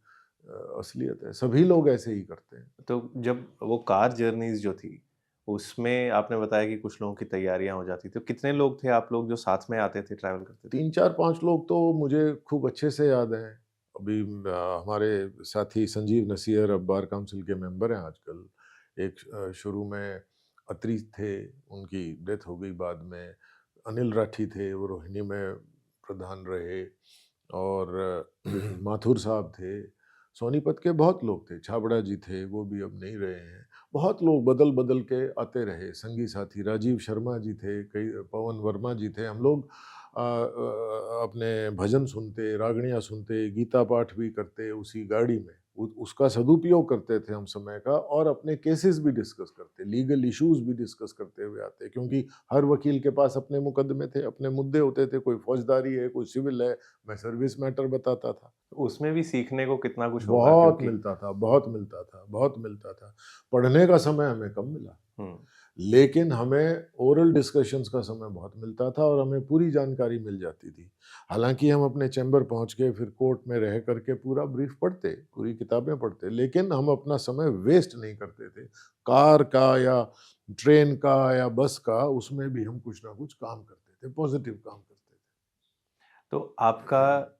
असलियत है। सभी लोग ऐसे ही करते हैं। तो जब वो कार जर्नीज़ जो थी, उसमें आपने बताया कि कुछ लोगों की तैयारियाँ हो जाती थी। तो कितने लोग थे आप लोग जो साथ में आते थे, ट्रैवल करते थे? 3, 4, 5 लोग तो मुझे खूब अच्छे से याद हैं। अभी हमारे साथी संजीव नसीर अब बार काउंसिल के मेंबर हैं आजकल। एक शुरू में अत्री थे, उनकी डेथ हो गई बाद में। अनिल राठी थे, वो रोहिणी में प्रधान रहे। और माथुर साहब थे। सोनीपत के बहुत लोग थे, छाबड़ा जी थे, वो भी अब नहीं रहे हैं। बहुत लोग बदल-बदल के आते रहे, संगी साथी राजीव शर्मा जी थे, कई पवन वर्मा जी थे। हम लोग अपने भजन सुनते, रागणियाँ सुनते, गीता पाठ भी करते उसी गाड़ी में। उसका सदुपयोग करते थे हम समय का, और अपने केसेस भी डिस्कस करते, लीगल इश्यूज़ भी डिस्कस करते हुए आते, क्योंकि हर वकील के पास अपने मुकदमे थे, अपने मुद्दे होते थे, कोई फौजदारी है, कोई सिविल है, मैं सर्विस मैटर बताता था। तो उसमें भी सीखने को कितना कुछ होगा बहुत क्योंकि मिलता था, बहुत मिलता था, बहुत मिलता था। पढ़ने का समय हमें कम मिला, हुँ। लेकिन हमें ओरल डिस्कशंस का समय बहुत मिलता था और हमें पूरी जानकारी मिल जाती थी। हालाँकि हम अपने चैम्बर पहुँच के फिर कोर्ट में रह कर के पूरा ब्रीफ पढ़ते, पूरी किताबें पढ़ते, लेकिन हम अपना समय वेस्ट नहीं करते थे। कार का या ट्रेन का या बस का, उसमें भी हम कुछ ना कुछ काम करते थे, पॉज़िटिव काम करते थे। तो आपका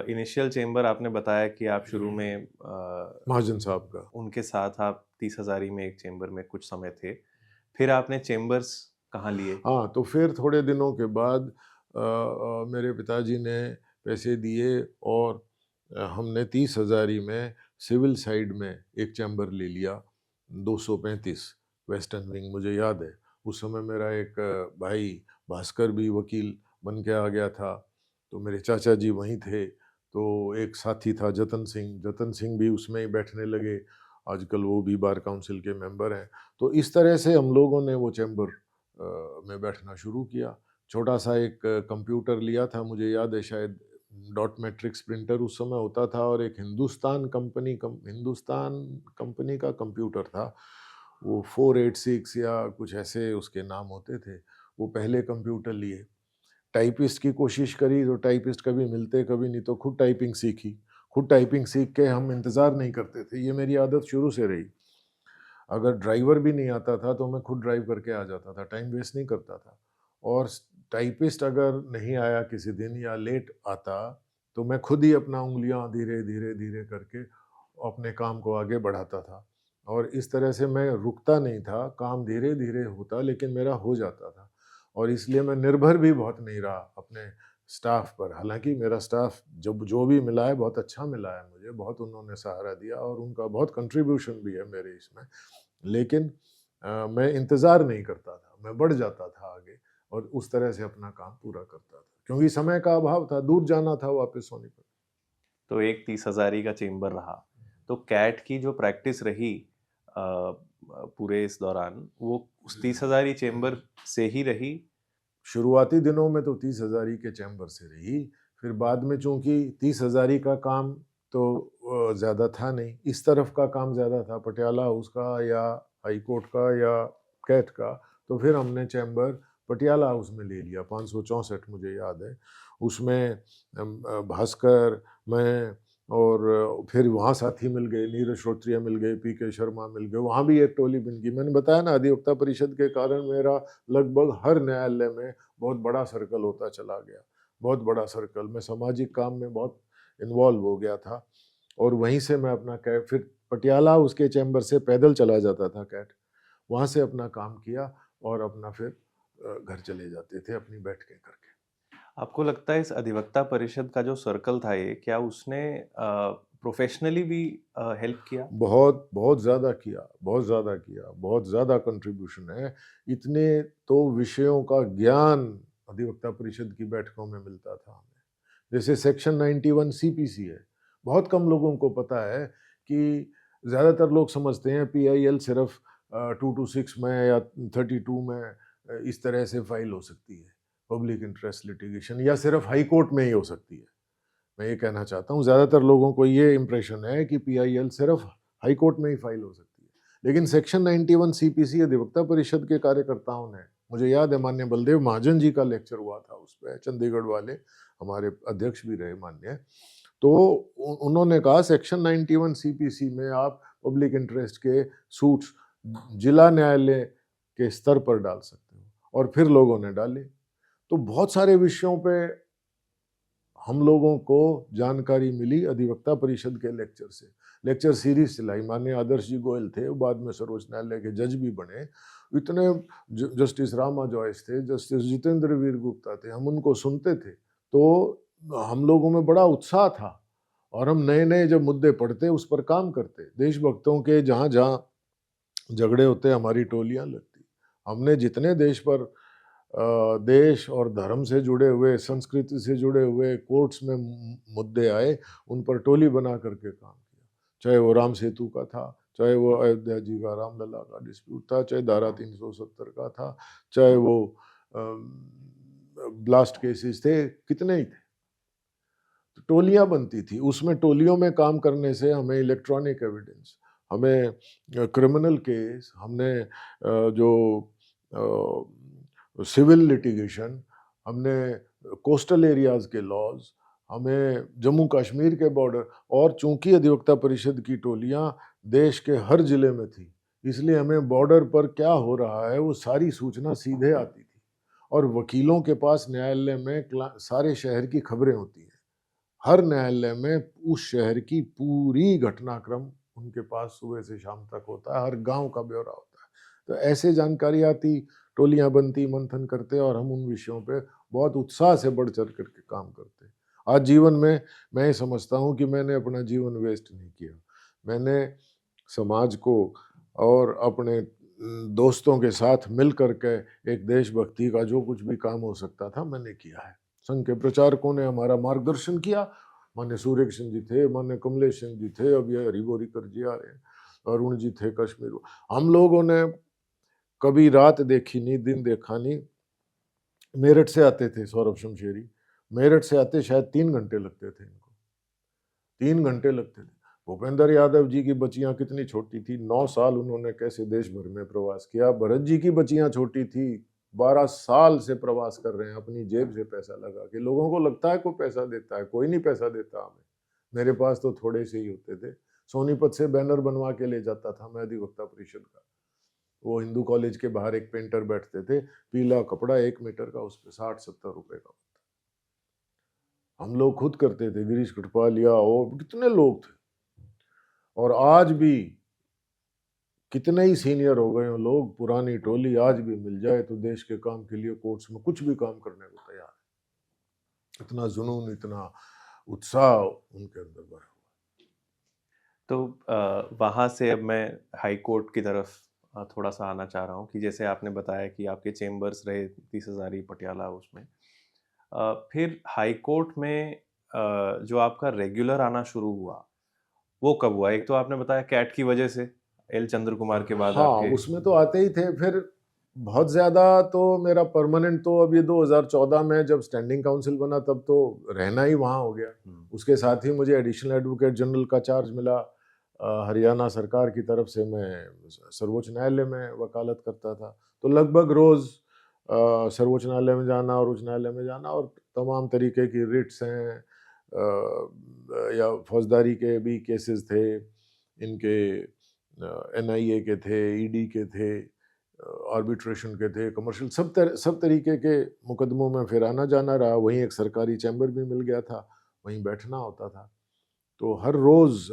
इनिशियल चेंबर आपने बताया कि आप शुरू में महाजन साहब का। उनके साथ आप 30 हज़ारी में एक चेंबर में कुछ समय थे। फिर आपने चेंबर्स कहाँ लिए? हाँ, तो फिर थोड़े दिनों के बाद मेरे पिताजी ने पैसे दिए और हमने 30 हज़ारी में सिविल साइड में एक चैम्बर ले लिया, 235 वेस्टर्न विंग, मुझे याद है। उस समय मेरा एक भाई भास्कर भी वकील बन के आ गया था, तो मेरे चाचा जी वहीं थे। तो एक साथी था जतन सिंह भी उसमें ही बैठने लगे, आजकल वो भी बार काउंसिल के मेंबर हैं। तो इस तरह से हम लोगों ने वो चैम्बर में बैठना शुरू किया। छोटा-सा एक कंप्यूटर लिया था, मुझे याद है, शायद डॉट मैट्रिक्स प्रिंटर उस समय होता था, और एक हिंदुस्तान कंपनी का कंप्यूटर था। वो 486 या कुछ ऐसे उसके नाम होते थे। वो पहले कंप्यूटर लिए। टाइपिस्ट की कोशिश करी तो टाइपिस्ट कभी मिलते, कभी नहीं, तो खुद टाइपिंग सीखी। खुद टाइपिंग सीख के हम इंतज़ार नहीं करते थे, ये मेरी आदत शुरू से रही। अगर ड्राइवर भी नहीं आता था तो मैं खुद ड्राइव करके आ जाता था, टाइम वेस्ट नहीं करता था। और टाइपिस्ट अगर नहीं आया किसी दिन या लेट आता, तो मैं खुद ही अपना उँगलियाँ धीरे धीरे धीरे करके अपने काम को आगे बढ़ाता था। और इस तरह से मैं रुकता नहीं था, काम धीरे धीरे होता लेकिन मेरा हो जाता था। और इसलिए मैं निर्भर भी बहुत नहीं रहा अपने स्टाफ पर। हालांकि मेरा स्टाफ जब जो भी मिला है बहुत अच्छा मिला है मुझे, बहुत उन्होंने सहारा दिया और उनका बहुत कंट्रीब्यूशन भी है मेरे इसमें। लेकिन मैं इंतज़ार नहीं करता था, मैं बढ़ जाता था आगे और उस तरह से अपना काम पूरा करता था, क्योंकि समय का अभाव था, दूर जाना था वापस सोनीपत। तो एक 30 हज़ारी का चेंबर रहा। तो कैट की जो प्रैक्टिस रही पूरे इस दौरान, वो उस 30 हज़ारी चेंबर से ही रही शुरुआती दिनों में तो 30,000 के चैम्बर से रही, फिर बाद में चूंकि 30,000 का काम तो ज़्यादा था नहीं, इस तरफ का काम ज़्यादा था, पटियाला हाउस का या हाई कोर्ट का या कैट का, तो फिर हमने चैम्बर पटियाला हाउस में ले लिया, 564 मुझे याद है। उसमें भास्कर, मैं और फिर वहाँ साथी मिल गए, नीरज श्रोत्रिय मिल गए, पीके शर्मा मिल गए, वहाँ भी एक टोली बन गई। मैंने बताया ना, अधिवक्ता परिषद के कारण मेरा लगभग हर न्यायालय में बहुत बड़ा सर्कल होता चला गया, बहुत बड़ा सर्कल। मैं सामाजिक काम में बहुत इन्वॉल्व हो गया था और वहीं से मैं अपना कैट, फिर पटियाला उसके चैम्बर से पैदल चला जाता था कैट, वहाँ से अपना काम किया और अपना फिर घर चले जाते थे अपनी बैठ के करके। आपको लगता है इस अधिवक्ता परिषद का जो सर्कल था ये, क्या उसने प्रोफेशनली भी हेल्प किया? बहुत बहुत ज़्यादा किया, बहुत ज़्यादा किया, बहुत ज़्यादा कंट्रीब्यूशन है। इतने तो विषयों का ज्ञान अधिवक्ता परिषद की बैठकों में मिलता था हमें। जैसे सेक्शन 91 सीपीसी है, बहुत कम लोगों को पता है कि ज़्यादातर लोग समझते हैं पीआईएल सिर्फ 226 में या 32 में इस तरह से फाइल हो सकती है, पब्लिक इंटरेस्ट लिटिगेशन, या सिर्फ हाई कोर्ट में ही हो सकती है। मैं ये कहना चाहता हूँ, ज़्यादातर लोगों को ये इम्प्रेशन है कि पीआईएल सिर्फ हाई कोर्ट में ही फाइल हो सकती है, लेकिन सेक्शन 91 सीपीसी अधिवक्ता परिषद के कार्यकर्ताओं ने, मुझे याद है माननीय बलदेव महाजन जी का लेक्चर हुआ था उस पर, चंडीगढ़ वाले हमारे अध्यक्ष भी रहे माननीय, तो उन्होंने कहा सेक्शन 91 सीपीसी में आप पब्लिक इंटरेस्ट के सूट्स जिला न्यायालय के स्तर पर डाल सकते हो, और फिर लोगों ने डाले। तो बहुत सारे विषयों पे हम लोगों को जानकारी मिली अधिवक्ता परिषद के लेक्चर से। लेक्चर सीरीज चलाई, माननीय आदर्श जी गोयल थे, बाद में सर्वोच्च न्यायालय के जज भी बने। इतने जस्टिस रामा जॉयस थे, जस्टिस जितेंद्र वीर गुप्ता थे, हम उनको सुनते थे तो हम लोगों में बड़ा उत्साह था और हम नए नए जब मुद्दे पढ़ते उस पर काम करते। देशभक्तों के जहाँ जहाँ झगड़े होते हमारी टोलियां लगती। हमने जितने देश और धर्म से जुड़े हुए, संस्कृति से जुड़े हुए कोर्ट्स में मुद्दे आए, उन पर टोली बना करके काम किया। चाहे वो राम सेतु का था, चाहे वो अयोध्या जी का रामलला का डिस्प्यूट था, चाहे धारा 370 का था, चाहे वो ब्लास्ट केसेस थे, कितने ही थे। तो टोलियां बनती थी, उसमें टोलियों में काम करने से हमें इलेक्ट्रॉनिक एविडेंस, हमें क्रिमिनल केस, हमने जो सिविल लिटिगेशन, हमने कोस्टल एरियाज के लॉज, हमें जम्मू कश्मीर के बॉर्डर, और चूंकि अधिवक्ता परिषद की टोलियां देश के हर जिले में थी, इसलिए हमें बॉर्डर पर क्या हो रहा है वो सारी सूचना सीधे आती थी। और वकीलों के पास न्यायालय में सारे शहर की खबरें होती हैं, हर न्यायालय में उस शहर की पूरी घटनाक्रम उनके पास सुबह से शाम तक होता है, हर गांव का ब्यौरा होता है। तो ऐसे जानकारी आती, टोलियां बनती, मंथन करते, और हम उन विषयों पे बहुत उत्साह से बढ़ चढ़ करके काम करते। आज जीवन में मैं ये समझता हूँ कि मैंने अपना जीवन वेस्ट नहीं किया। मैंने समाज को और अपने दोस्तों के साथ मिल करके एक देशभक्ति का जो कुछ भी काम हो सकता था मैंने किया है। संघ के प्रचारकों ने हमारा मार्गदर्शन किया, मान्य सूर्य किशन जी थे, मान्य कमलेश सिंह जी थे, अब ये हरिबोरीकर जी आ रहे हैं, अरुण जी थे कश्मीर। हम लोगों ने कभी रात देखी नहीं, दिन देखा नहीं। मेरठ से आते थे सौरभ शमशेरी, मेरठ से आते शायद 3 घंटे लगते थे इनको, 3 घंटे लगते थे। भूपेंद्र यादव जी की बच्चियां कितनी छोटी थी, 9 साल उन्होंने कैसे देश भर में प्रवास किया। भरत जी की बच्चियां छोटी थी, 12 साल से प्रवास कर रहे हैं अपनी जेब से पैसा लगा के। लोगों को लगता है कोई पैसा देता है, कोई नहीं पैसा देता हमें। मेरे पास तो थोड़े से ही होते थे। सोनीपत से बैनर बनवा के ले जाता था मैं अधिवक्ता परिषद का। वो हिंदू कॉलेज के बाहर एक पेंटर बैठते थे, पीला कपड़ा 1 मीटर का, उस पर 60-70 रुपए का। हम लोग खुद करते थे, गिरीश कटपालिया और कितने लोग थे। और आज भी कितने ही सीनियर हो गए हो लोग, पुरानी टोली आज भी मिल जाए तो देश के काम के लिए कोर्ट्स में कुछ भी काम करने को तैयार है। इतना जुनून, इतना उत्साह उनके अंदर भरा हुआ। तो वहाँ से अब मैं हाई कोर्ट की तरफ थोड़ा सा आना चाह रहा हूँ कि जैसे आपने बताया कि आपके चेम्बर्स रहे 30,000 पटियाला उसमें, फिर हाई कोर्ट में जो आपका रेगुलर आना शुरू हुआ वो कब हुआ? एक तो आपने बताया कैट की वजह से, एल चंद्र कुमार के बाद हाँ, आपके। उसमें तो आते ही थे। फिर बहुत ज़्यादा तो मेरा परमानेंट तो अब ये 2014 में जब स्टैंडिंग काउंसिल बना तब तो रहना ही वहाँ हो गया। उसके साथ ही मुझे एडिशनल एडवोकेट जनरल का चार्ज मिला। हरियाणा सरकार की तरफ से मैं सर्वोच्च न्यायालय में वकालत करता था, तो लगभग रोज़ सर्वोच्च न्यायालय में जाना और उच्च न्यायालय में जाना, और तमाम तरीके की रिट्स हैं, या फौजदारी के भी केसेस थे, इनके एनआईए के थे, ईडी के थे, आर्बिट्रेशन के थे, कमर्शियल, सब तरीके के मुकदमों में फिर आना जाना रहा। वहीं एक सरकारी चैम्बर भी मिल गया था, वहीं बैठना होता था। तो हर रोज़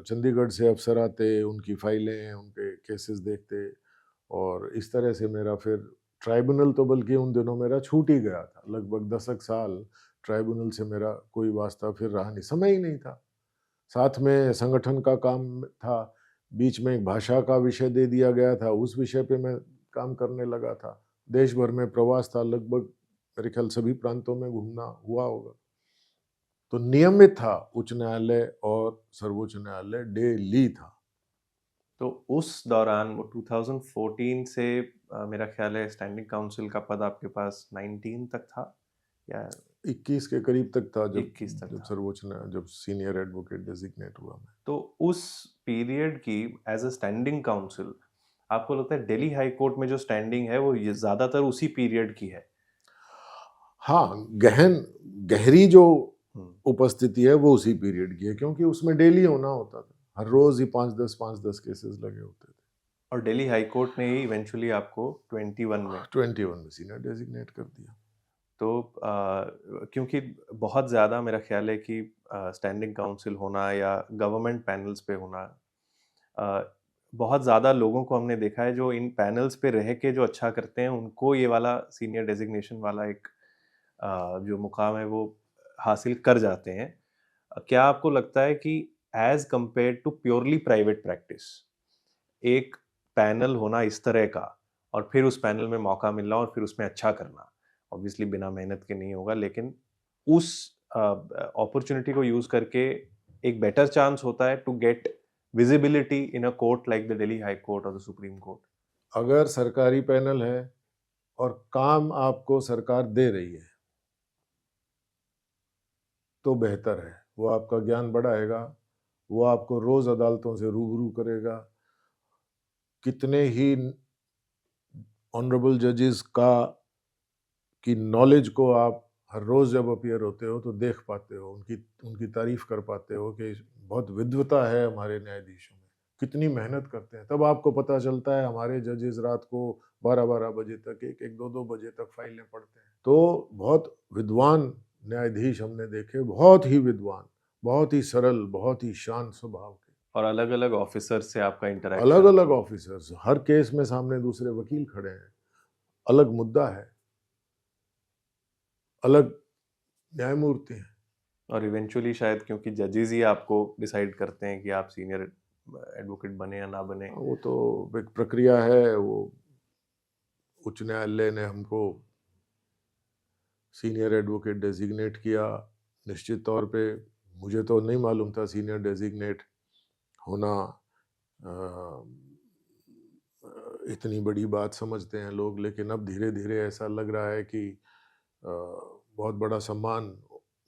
चंडीगढ़ से अफसर आते, उनकी फाइलें, उनके केसेस देखते, और इस तरह से मेरा फिर ट्राइब्यूनल तो बल्कि उन दिनों मेरा छूट ही गया था। लगभग 10 साल ट्राइब्यूनल से मेरा कोई वास्ता फिर रहा नहीं, समय ही नहीं था। साथ में संगठन का काम था, बीच में एक भाषा का विषय दे दिया गया था, उस विषय पे मैं काम करने लगा था। देश भर में प्रवास था, लगभग मेरे ख्याल सभी प्रांतों में घूमना हुआ होगा। तो नियमित था उच्च न्यायालय और सर्वोच्च न्यायालय, डेली था। तो उस दौरान वो 2014 से मेरा ख्याल है स्टैंडिंग काउंसिल का पद आपके पास 19 तक था या 21 के करीब तक था, जब 21 तक था। सर्वोच्च न्यायालय, जब सीनियर एडवोकेट डेजिग्नेट हुआ मैं। तो उस पीरियड की एज अ स्टैंडिंग काउंसिल आपको लगता है दिल्ली हाई कोर्ट में जो स्टैंडिंग है वो ये ज्यादातर उसी पीरियड की है? हाँ, गहरी जो हम्म। उपस्थिति है वो उसी पीरियड की है, क्योंकि उसमें डेली होना होता था, हर रोज ही 5-10 केसेस लगे होते थे। और दिल्ली हाई कोर्ट ने ही इवेंचुअली आपको 21 में 21 में सीनियर डेजिग्नेट कर दिया। तो क्योंकि बहुत ज़्यादा मेरा ख्याल है कि स्टैंडिंग काउंसिल होना या गवर्नमेंट पैनल्स पे होना, अ, बहुत ज़्यादा लोगों को हमने देखा है जो इन पैनल्स पे रह के जो अच्छा करते हैं उनको ये वाला सीनियर डेजिग्नेशन वाला एक जो मुकाम है वो हासिल कर जाते हैं। क्या आपको लगता है कि as compare to purely private practice एक पैनल होना इस तरह का और फिर उस पैनल में मौका मिलना और फिर उसमें अच्छा करना, ऑब्वियसली बिना मेहनत के नहीं होगा, लेकिन उस अपॉर्चुनिटी को यूज करके एक बेटर चांस होता है to get visibility in a court like the Delhi high court और द सुप्रीम कोर्ट? अगर सरकारी पैनल है और काम आपको सरकार दे रही है तो बेहतर है। वो आपका ज्ञान बढ़ाएगा, वो आपको रोज अदालतों से रूबरू करेगा। कितने ही ऑनरेबल जजेस की नॉलेज को आप हर रोज जब अपीयर होते हो तो देख पाते हो, उनकी उनकी तारीफ कर पाते हो कि बहुत विद्वता है हमारे न्यायाधीशों में, कितनी मेहनत करते हैं। तब आपको पता चलता है हमारे जजेस रात को 12-12 बजे तक, 1-1, 2-2 बजे तक फाइलें पढ़ते हैं। तो बहुत विद्वान न्यायाधीश हमने देखे, बहुत ही विद्वान, बहुत ही सरल, बहुत ही शांत स्वभाव के। और अलग अलग ऑफिसर से आपका अलग इंटरेक्शन? अलग ऑफिसर्स, हर केस में सामने दूसरे वकील खड़े हैं, अलग मुद्दा है, अलग न्यायमूर्ति हैं। और इवेंचुअली शायद क्योंकि जजेस ही आपको डिसाइड करते हैं कि आप सीनियर एडवोकेट बने या ना बने। वो तो एक प्रक्रिया है। वो उच्च न्यायालय ने हमको सीनियर एडवोकेट डेजिग्नेट किया। निश्चित तौर पे मुझे तो नहीं मालूम था सीनियर डेजिग्नेट होना अ, इतनी बड़ी बात समझते हैं लोग, लेकिन अब धीरे धीरे ऐसा लग रहा है कि बहुत बड़ा सम्मान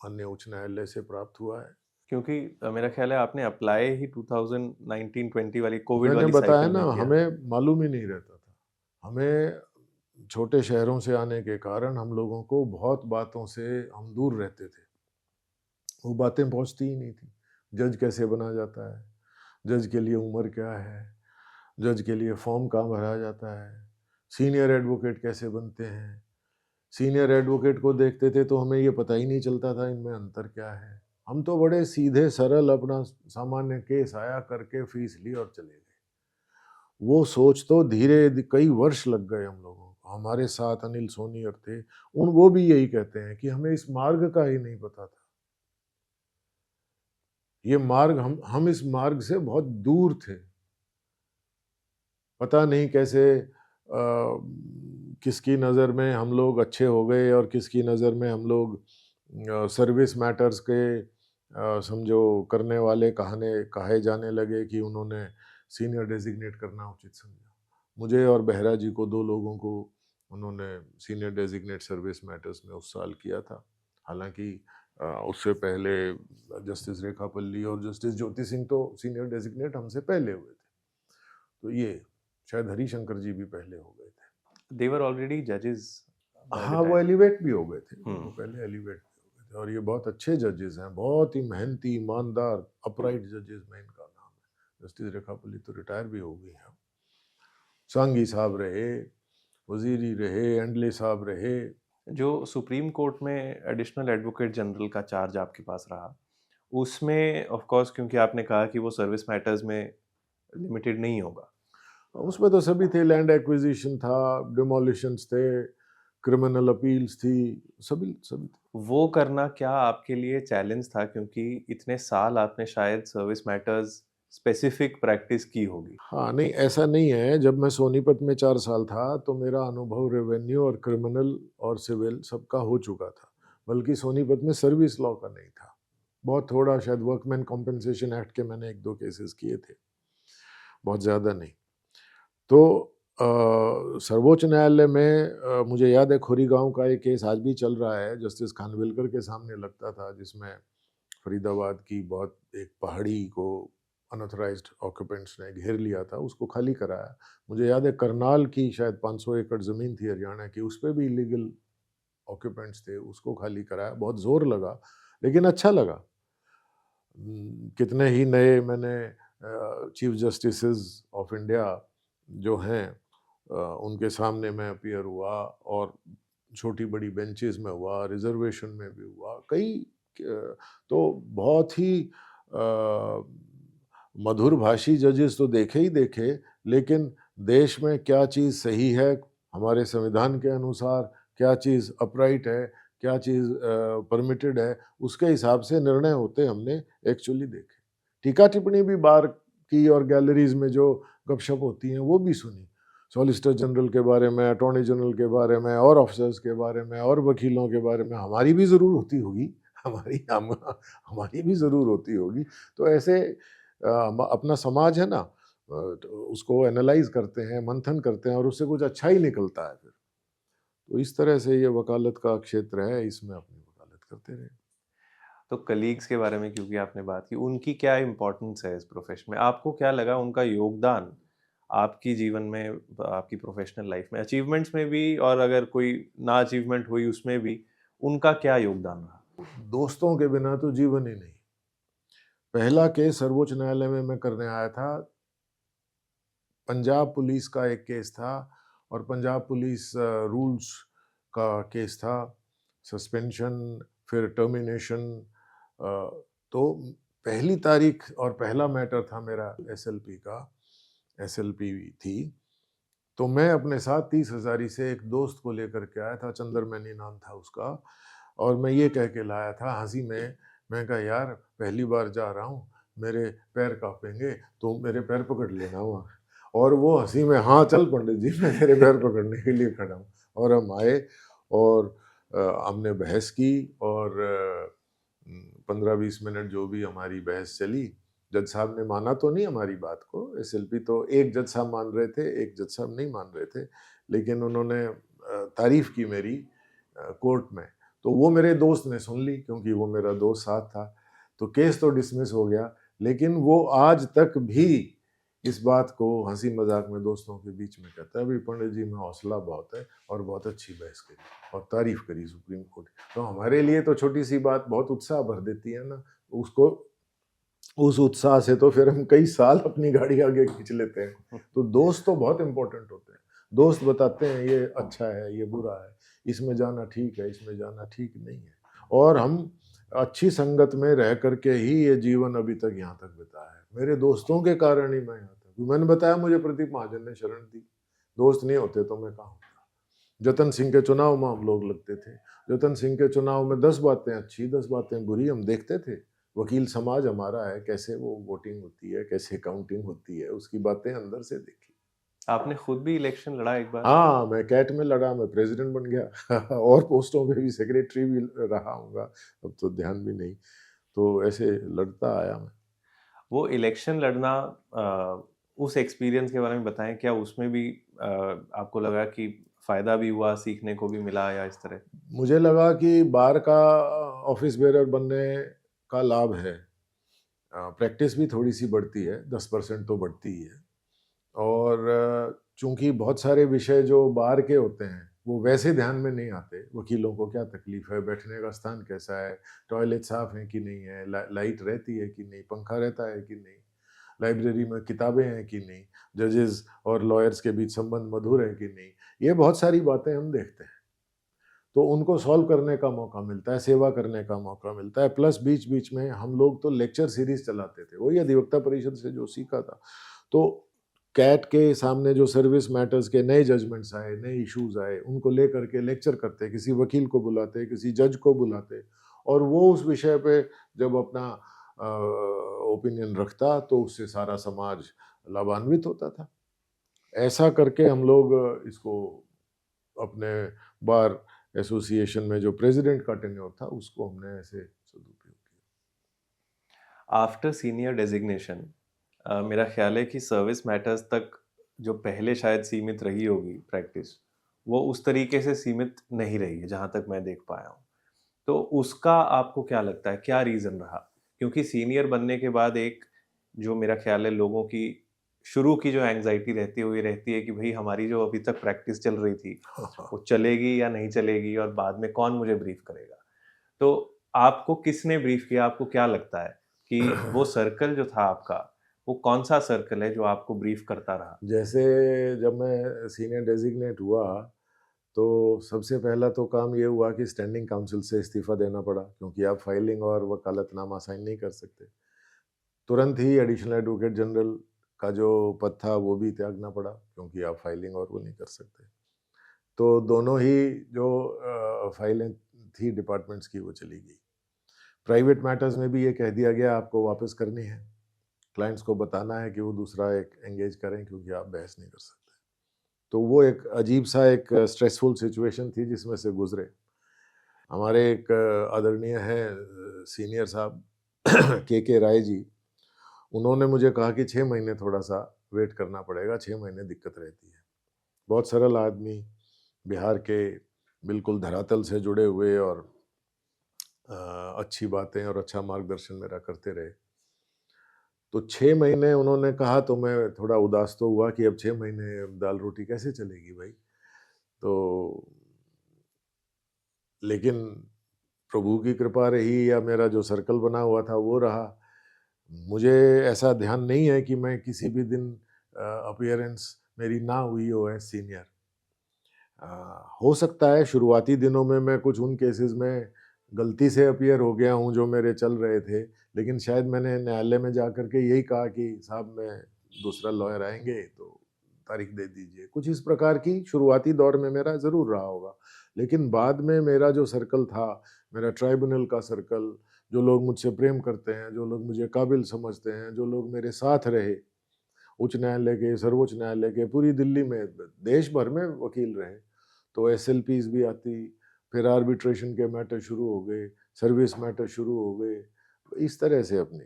माननीय उच्च न्यायालय से प्राप्त हुआ है। क्योंकि मेरा ख्याल है आपने अप्लाई ही 2019-20 वाली कोविड मैंने वाली बताया साइकिल ना, में किया। हमें मालूम ही नहीं रहता था। हमें छोटे शहरों से आने के कारण हम लोगों को बहुत बातों से हम दूर रहते थे, वो बातें पहुंचती ही नहीं थी। जज कैसे बना जाता है, जज के लिए उम्र क्या है, जज के लिए फॉर्म कहाँ भरा जाता है, सीनियर एडवोकेट कैसे बनते हैं। सीनियर एडवोकेट को देखते थे तो हमें ये पता ही नहीं चलता था इनमें अंतर क्या है। हम तो बड़े सीधे सरल, अपना सामान्य केस आया, करके फीस ली और चले गए। वो सोच तो धीरे कई वर्ष लग गए हम लोगों को। हमारे साथ अनिल सोनियर थे, उन वो भी यही कहते हैं कि हमें इस मार्ग का ही नहीं पता था। ये मार्ग, हम इस मार्ग से बहुत दूर थे। पता नहीं कैसे किसकी नज़र में हम लोग अच्छे हो गए और किसकी नज़र में हम लोग सर्विस मैटर्स के समझो करने वाले कहाने कहे जाने लगे कि उन्होंने सीनियर डेजिग्नेट करना उचित समझा। मुझे और बेहरा जी को, 2 लोगों को उन्होंने सीनियर डेजिग्नेट सर्विस मैटर्स में उस साल किया था। हालांकि उससे पहले जस्टिस रेखापल्ली और जस्टिस ज्योति सिंह तो सीनियर डेजिग्नेट हमसे पहले हुए थे। तो ये शायद हरिशंकर जी भी पहले हो गए थे। दे वर ऑलरेडी जजेस बाय द हाँ, वो टाइम। एलिवेट भी हो गए थे, वो पहले एलिवेट भी हो गए थे। और ये बहुत अच्छे जजेस हैं, बहुत ही मेहनती, ईमानदार, अपराइट जजेस में इनका नाम है। जस्टिस रेखापल्ली तो रिटायर भी हो गई हैं। सांघी साहब रहे, वजीरी रहे, एंडले साहब रहे। जो सुप्रीम कोर्ट में एडिशनल एडवोकेट जनरल का चार्ज आपके पास रहा, उसमें ऑफ कोर्स क्योंकि आपने कहा कि वो सर्विस मैटर्स में लिमिटेड नहीं होगा, उसमें तो सभी थे, लैंड एक्विजिशन था, डिमोलिशंस थे, क्रिमिनल अपील्स थी, सभी सभी थे। वो करना क्या आपके लिए चैलेंज था, क्योंकि इतने साल आपने शायद सर्विस मैटर्स स्पेसिफिक प्रैक्टिस की होगी। हाँ, नहीं ऐसा नहीं है। जब मैं सोनीपत में 4 साल था तो मेरा अनुभव रेवेन्यू और क्रिमिनल और सिविल सबका हो चुका था, बल्कि सोनीपत में सर्विस लॉ का नहीं था। बहुत थोड़ा, शायद वर्कमैन कॉम्पेंसेशन एक्ट के मैंने 1-2 केसेस किए थे, बहुत ज़्यादा नहीं। तो सर्वोच्च न्यायालय में मुझे याद है खुरीगांव का एक केस आज भी चल रहा है, जस्टिस खानविलकर के सामने लगता था, जिसमें फरीदाबाद की बहुत एक पहाड़ी को अनऑथराइज्ड ऑक्यूपेंट्स ने घेर लिया था, उसको खाली कराया। मुझे याद है करनाल की शायद 500 एकड़ ज़मीन थी हरियाणा की, उस पे भी इलीगल ऑक्यूपेंट्स थे, उसको खाली कराया। बहुत ज़ोर लगा, लेकिन अच्छा लगा। कितने ही नए मैंने चीफ जस्टिसेस ऑफ इंडिया जो हैं उनके सामने मैं अपीयर हुआ, और छोटी बड़ी बेंचेस में हुआ, रिजर्वेशन में भी हुआ, कई तो बहुत ही मधुर भाषी जजेस तो देखे ही देखे, लेकिन देश में क्या चीज़ सही है हमारे संविधान के अनुसार, क्या चीज़ अपराइट है, क्या चीज़ परमिटेड है, उसके हिसाब से निर्णय होते हमने एक्चुअली देखे। टीका टिप्पणी भी बार की और गैलरीज में जो गपशप होती हैं वो भी सुनी, सॉलिसिटर जनरल के बारे में, अटॉर्नी जनरल के बारे में, और ऑफिसर्स के बारे में, और वकीलों के बारे में। हमारी भी ज़रूर होती होगी, हमारी भी ज़रूर होती होगी। तो ऐसे अपना समाज है ना, तो उसको एनालाइज करते हैं, मंथन करते हैं, और उससे कुछ अच्छा ही निकलता है फिर। तो इस तरह से ये वकालत का क्षेत्र है, इसमें अपनी वकालत करते रहे। तो कलीग्स के बारे में क्योंकि आपने बात की, उनकी क्या इम्पोर्टेंस है इस प्रोफेशन में? आपको क्या लगा उनका योगदान आपकी जीवन में, आपकी प्रोफेशनल लाइफ में, अचीवमेंट्स में भी, और अगर कोई ना अचीवमेंट हुई उसमें भी उनका क्या योगदान रहा? दोस्तों के बिना तो जीवन ही नहीं। पहला केस सर्वोच्च न्यायालय में मैं करने आया था, पंजाब पुलिस का एक केस था, और पंजाब पुलिस रूल्स का केस था, सस्पेंशन फिर टर्मिनेशन। तो पहली तारीख और पहला मैटर था मेरा एसएलपी का, एसएलपी थी। तो मैं अपने साथ 30 हजारी से एक दोस्त को लेकर के आया था, चंद्रमैनी नाम था उसका, और मैं ये कह के लाया था हंसी में, मैं कहा यार पहली बार जा रहा हूँ, मेरे पैर कांपेंगे तो मेरे पैर पकड़ लेना वहाँ। और वो हंसी में, हाँ चल पंडित जी मैं तेरे पैर पकड़ने के लिए खड़ा हूँ। और हम आए और हमने बहस की, और 15-20 मिनट जो भी हमारी बहस चली, जज साहब ने माना तो नहीं हमारी बात को। एसएलपी तो एक जज साहब मान रहे थे, एक जज साहब नहीं मान रहे थे, लेकिन उन्होंने तारीफ की मेरी कोर्ट में। तो वो मेरे दोस्त ने सुन ली, क्योंकि वो मेरा दोस्त साथ था। तो केस तो डिसमिस हो गया, लेकिन वो आज तक भी इस बात को हंसी मजाक में दोस्तों के बीच में कहता है, भाई पंडित जी में हौसला बहुत है, और बहुत अच्छी बहस करी और तारीफ करी सुप्रीम कोर्ट। तो हमारे लिए तो छोटी सी बात बहुत उत्साह भर देती है ना, उसको उस उत्साह से तो फिर हम कई साल अपनी गाड़ी आगे खींच लेते हैं। तो दोस्त तो बहुत इंपॉर्टेंट होते हैं। दोस्त बताते हैं ये अच्छा है, ये बुरा है, इसमें जाना ठीक है, इसमें जाना ठीक नहीं है। और हम अच्छी संगत में रह करके ही ये जीवन अभी तक यहाँ तक बिताया है। मेरे दोस्तों के कारण ही मैं यहाँ तक, मैंने बताया मुझे प्रदीप महाजन ने शरण दी, दोस्त नहीं होते तो मैं कहाँ होता। जतन सिंह के चुनाव में हम लोग लगते थे, जतन सिंह के चुनाव में 10 बातें अच्छी 10 बातें बुरी हम देखते थे। वकील समाज हमारा है, कैसे वो वोटिंग होती है, कैसे काउंटिंग होती है, उसकी बातें अंदर से देखी। आपने खुद भी इलेक्शन लड़ा एक बार? हाँ, मैं कैट में लड़ा, मैं प्रेसिडेंट बन गया और पोस्टों पे भी, सेक्रेटरी भी रहा हूँगा, अब तो ध्यान भी नहीं। तो ऐसे लड़ता आया मैं। वो इलेक्शन लड़ना उस एक्सपीरियंस के बारे में बताएं, क्या उसमें भी आपको लगा कि फ़ायदा भी हुआ, सीखने को भी मिला या इस तरह? मुझे लगा कि बार का ऑफिस बेरर बनने का लाभ है, प्रैक्टिस भी थोड़ी सी बढ़ती है, 10% तो बढ़ती ही है। और चूंकि बहुत सारे विषय जो बार के होते हैं वो वैसे ध्यान में नहीं आते, वकीलों को क्या तकलीफ है, बैठने का स्थान कैसा है, टॉयलेट साफ है कि नहीं है, लाइट रहती है कि नहीं, पंखा रहता है कि नहीं, लाइब्रेरी में किताबें हैं कि नहीं, जजेस और लॉयर्स के बीच संबंध मधुर है कि नहीं, ये बहुत सारी बातें हम देखते हैं। तो उनको सॉल्व करने का मौका मिलता है, सेवा करने का मौका मिलता है। प्लस बीच बीच में हम लोग तो लेक्चर सीरीज चलाते थे, वही अधिवक्ता परिषद से जो सीखा था। तो कैट के सामने जो सर्विस मैटर्स के नए जजमेंट्स आए, नए इश्यूज आए, उनको लेकर के लेक्चर करते, किसी वकील को बुलाते, किसी जज को बुलाते, और वो उस विषय पे जब अपना ओपिनियन रखता तो उससे सारा समाज लाभान्वित होता था। ऐसा करके हम लोग इसको अपने बार एसोसिएशन में जो प्रेसिडेंट का टेन्योर था उसको हमने ऐसे सदुपयोग किया। आफ्टर सीनियर डेजिग्नेशन मेरा ख्याल है कि सर्विस मैटर्स तक जो पहले शायद सीमित रही होगी प्रैक्टिस, वो उस तरीके से सीमित नहीं रही है जहाँ तक मैं देख पाया हूँ। तो उसका आपको क्या लगता है, क्या रीज़न रहा? क्योंकि सीनियर बनने के बाद एक जो मेरा ख्याल है लोगों की शुरू की जो एंग्ज़ायटी रहती है, वो ये रहती है कि भई हमारी जो अभी तक प्रैक्टिस चल रही थी, हाँ, हाँ। वो चलेगी या नहीं चलेगी और बाद में कौन मुझे ब्रीफ़ करेगा? तो आपको किसने ब्रीफ़ किया? आपको क्या लगता है कि वो सर्कल जो था आपका, वो कौन-सा सर्कल है जो आपको ब्रीफ़ करता रहा? जैसे जब मैं सीनियर डेजिग्नेट हुआ तो सबसे पहला तो काम ये हुआ कि स्टैंडिंग काउंसिल से इस्तीफा देना पड़ा, क्योंकि आप फाइलिंग और वकालतनामा साइन नहीं कर सकते। तुरंत ही एडिशनल एडवोकेट जनरल का जो पद था वो भी त्यागना पड़ा, क्योंकि आप फाइलिंग और वो नहीं कर सकते। तो दोनों ही जो फाइलें थी डिपार्टमेंट्स की वो चली गई। प्राइवेट मैटर्स में भी ये कह दिया गया आपको वापस करनी है, क्लाइंट्स को बताना है कि वो दूसरा एक एंगेज करें, क्योंकि आप बहस नहीं कर सकते। तो वो एक अजीब सा एक स्ट्रेसफुल सिचुएशन थी जिसमें से गुजरे। हमारे एक आदरणीय हैं सीनियर साहब के राय जी, उन्होंने मुझे कहा कि 6 महीने थोड़ा सा वेट करना पड़ेगा, 6 महीने दिक्कत रहती है। बहुत सरल आदमी, बिहार के, बिल्कुल धरातल से जुड़े हुए, और अच्छी बातें और अच्छा मार्गदर्शन मेरा करते रहे। तो 6 महीने उन्होंने कहा तो मैं थोड़ा उदास तो हुआ कि अब 6 महीने दाल रोटी कैसे चलेगी भाई। तो लेकिन प्रभु की कृपा रही या मेरा जो सर्कल बना हुआ था वो रहा। मुझे ऐसा ध्यान नहीं है कि मैं किसी भी दिन अपीयरेंस मेरी ना हुई हो एज सीनियर। हो सकता है शुरुआती दिनों में मैं कुछ उन केसेस में गलती से अपीयर हो गया हूँ जो मेरे चल रहे थे, लेकिन शायद मैंने न्यायालय में जा कर के यही कहा कि साहब मैं दूसरा लॉयर आएंगे तो तारीख दे दीजिए। कुछ इस प्रकार की शुरुआती दौर में मेरा ज़रूर रहा होगा, लेकिन बाद में मेरा जो सर्कल था, मेरा ट्राइब्यूनल का सर्कल, जो लोग मुझसे प्रेम करते हैं, जो लोग मुझे काबिल समझते हैं, जो लोग मेरे साथ रहे, उच्च न्यायालय के, सर्वोच्च न्यायालय के, पूरी दिल्ली में, देश भर में वकील रहे। तो एसएलपीस भी आती, फिर आर्बिट्रेशन के मैटर शुरू हो गए, सर्विस मैटर शुरू हो गए। तो इस तरह से अपनी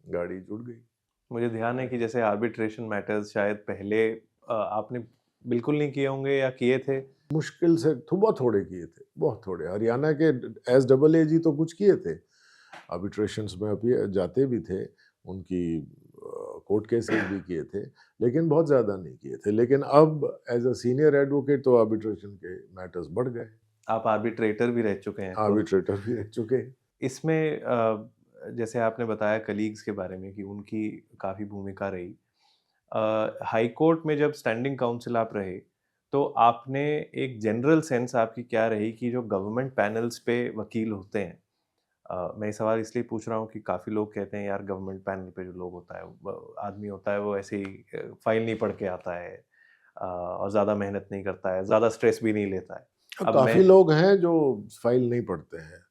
गाड़ी जुड़ गई। मुझे ध्यान है कि जैसे आर्बिट्रेशन मैटर्स शायद पहले आपने बिल्कुल नहीं किए होंगे या किए थे? मुश्किल से बहुत थोड़े किए थे, बहुत थोड़े। हरियाणा के एस डबल ए जी तो कुछ किए थे, आर्बिट्रेशंस में अभी जाते भी थे, उनकी कोर्ट केसेस भी किए थे, लेकिन बहुत ज़्यादा नहीं किए थे। लेकिन अब एज अ सीनियर एडवोकेट तो आर्बिट्रेशन के मैटर्स बढ़ गए, आप आर्बिट्रेटर भी रह चुके हैं खुद। आर्बिट्रेटर भी रह चुके। इसमें जैसे आपने बताया कलीग्स के बारे में कि उनकी काफ़ी भूमिका रही। हाई कोर्ट में जब स्टैंडिंग काउंसिल आप रहे, तो आपने एक जनरल सेंस आपकी क्या रही कि जो गवर्नमेंट पैनल्स पे वकील होते हैं, मैं ये सवाल इसलिए पूछ रहा हूँ कि काफ़ी लोग कहते हैं यार गवर्नमेंट पैनल पे जो लोग होता है आदमी होता है वो ऐसे ही फाइल नहीं पढ़ के आता है, और ज़्यादा मेहनत नहीं करता है, ज़्यादा स्ट्रेस भी नहीं लेता है। अब मैं काफ़ी लोग हैं जो फाइल नहीं पढ़ते हैं।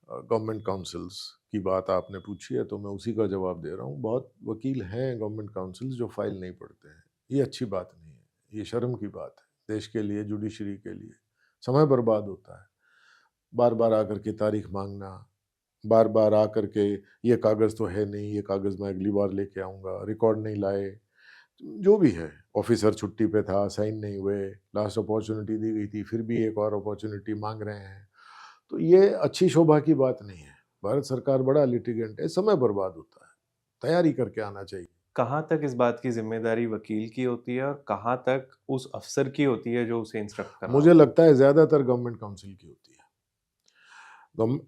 गवर्नमेंट काउंसिल्स की बात आपने पूछी है तो मैं उसी का जवाब दे रहा हूँ। बहुत वकील हैं गवर्नमेंट काउंसिल्स जो फाइल नहीं पढ़ते हैं। ये अच्छी बात नहीं है, ये शर्म की बात है देश के लिए, जुडिशरी के लिए। समय बर्बाद होता है, बार बार आकर के तारीख मांगना, बार बार आकर के ये कागज़ तो है नहीं, ये कागज़ मैं अगली बार लेके आऊँगा, रिकॉर्ड नहीं लाए, जो भी है, ऑफिसर छुट्टी पे था, साइन नहीं हुए, लास्ट अपॉर्चुनिटी दी गई थी, फिर भी एक और अपॉर्चुनिटी मांग रहे हैं। तो ये अच्छी शोभा की बात नहीं है। भारत सरकार बड़ा लिटिगेंट है, समय बर्बाद होता है, तैयारी करके आना चाहिए। कहाँ तक इस बात की ज़िम्मेदारी वकील की होती है और कहाँ तक उस अफ़सर की होती है जो उसे इंस्ट्रक्ट कर रहा मुझे होता है? लगता है ज़्यादातर गवर्नमेंट काउंसिल की होती है। गम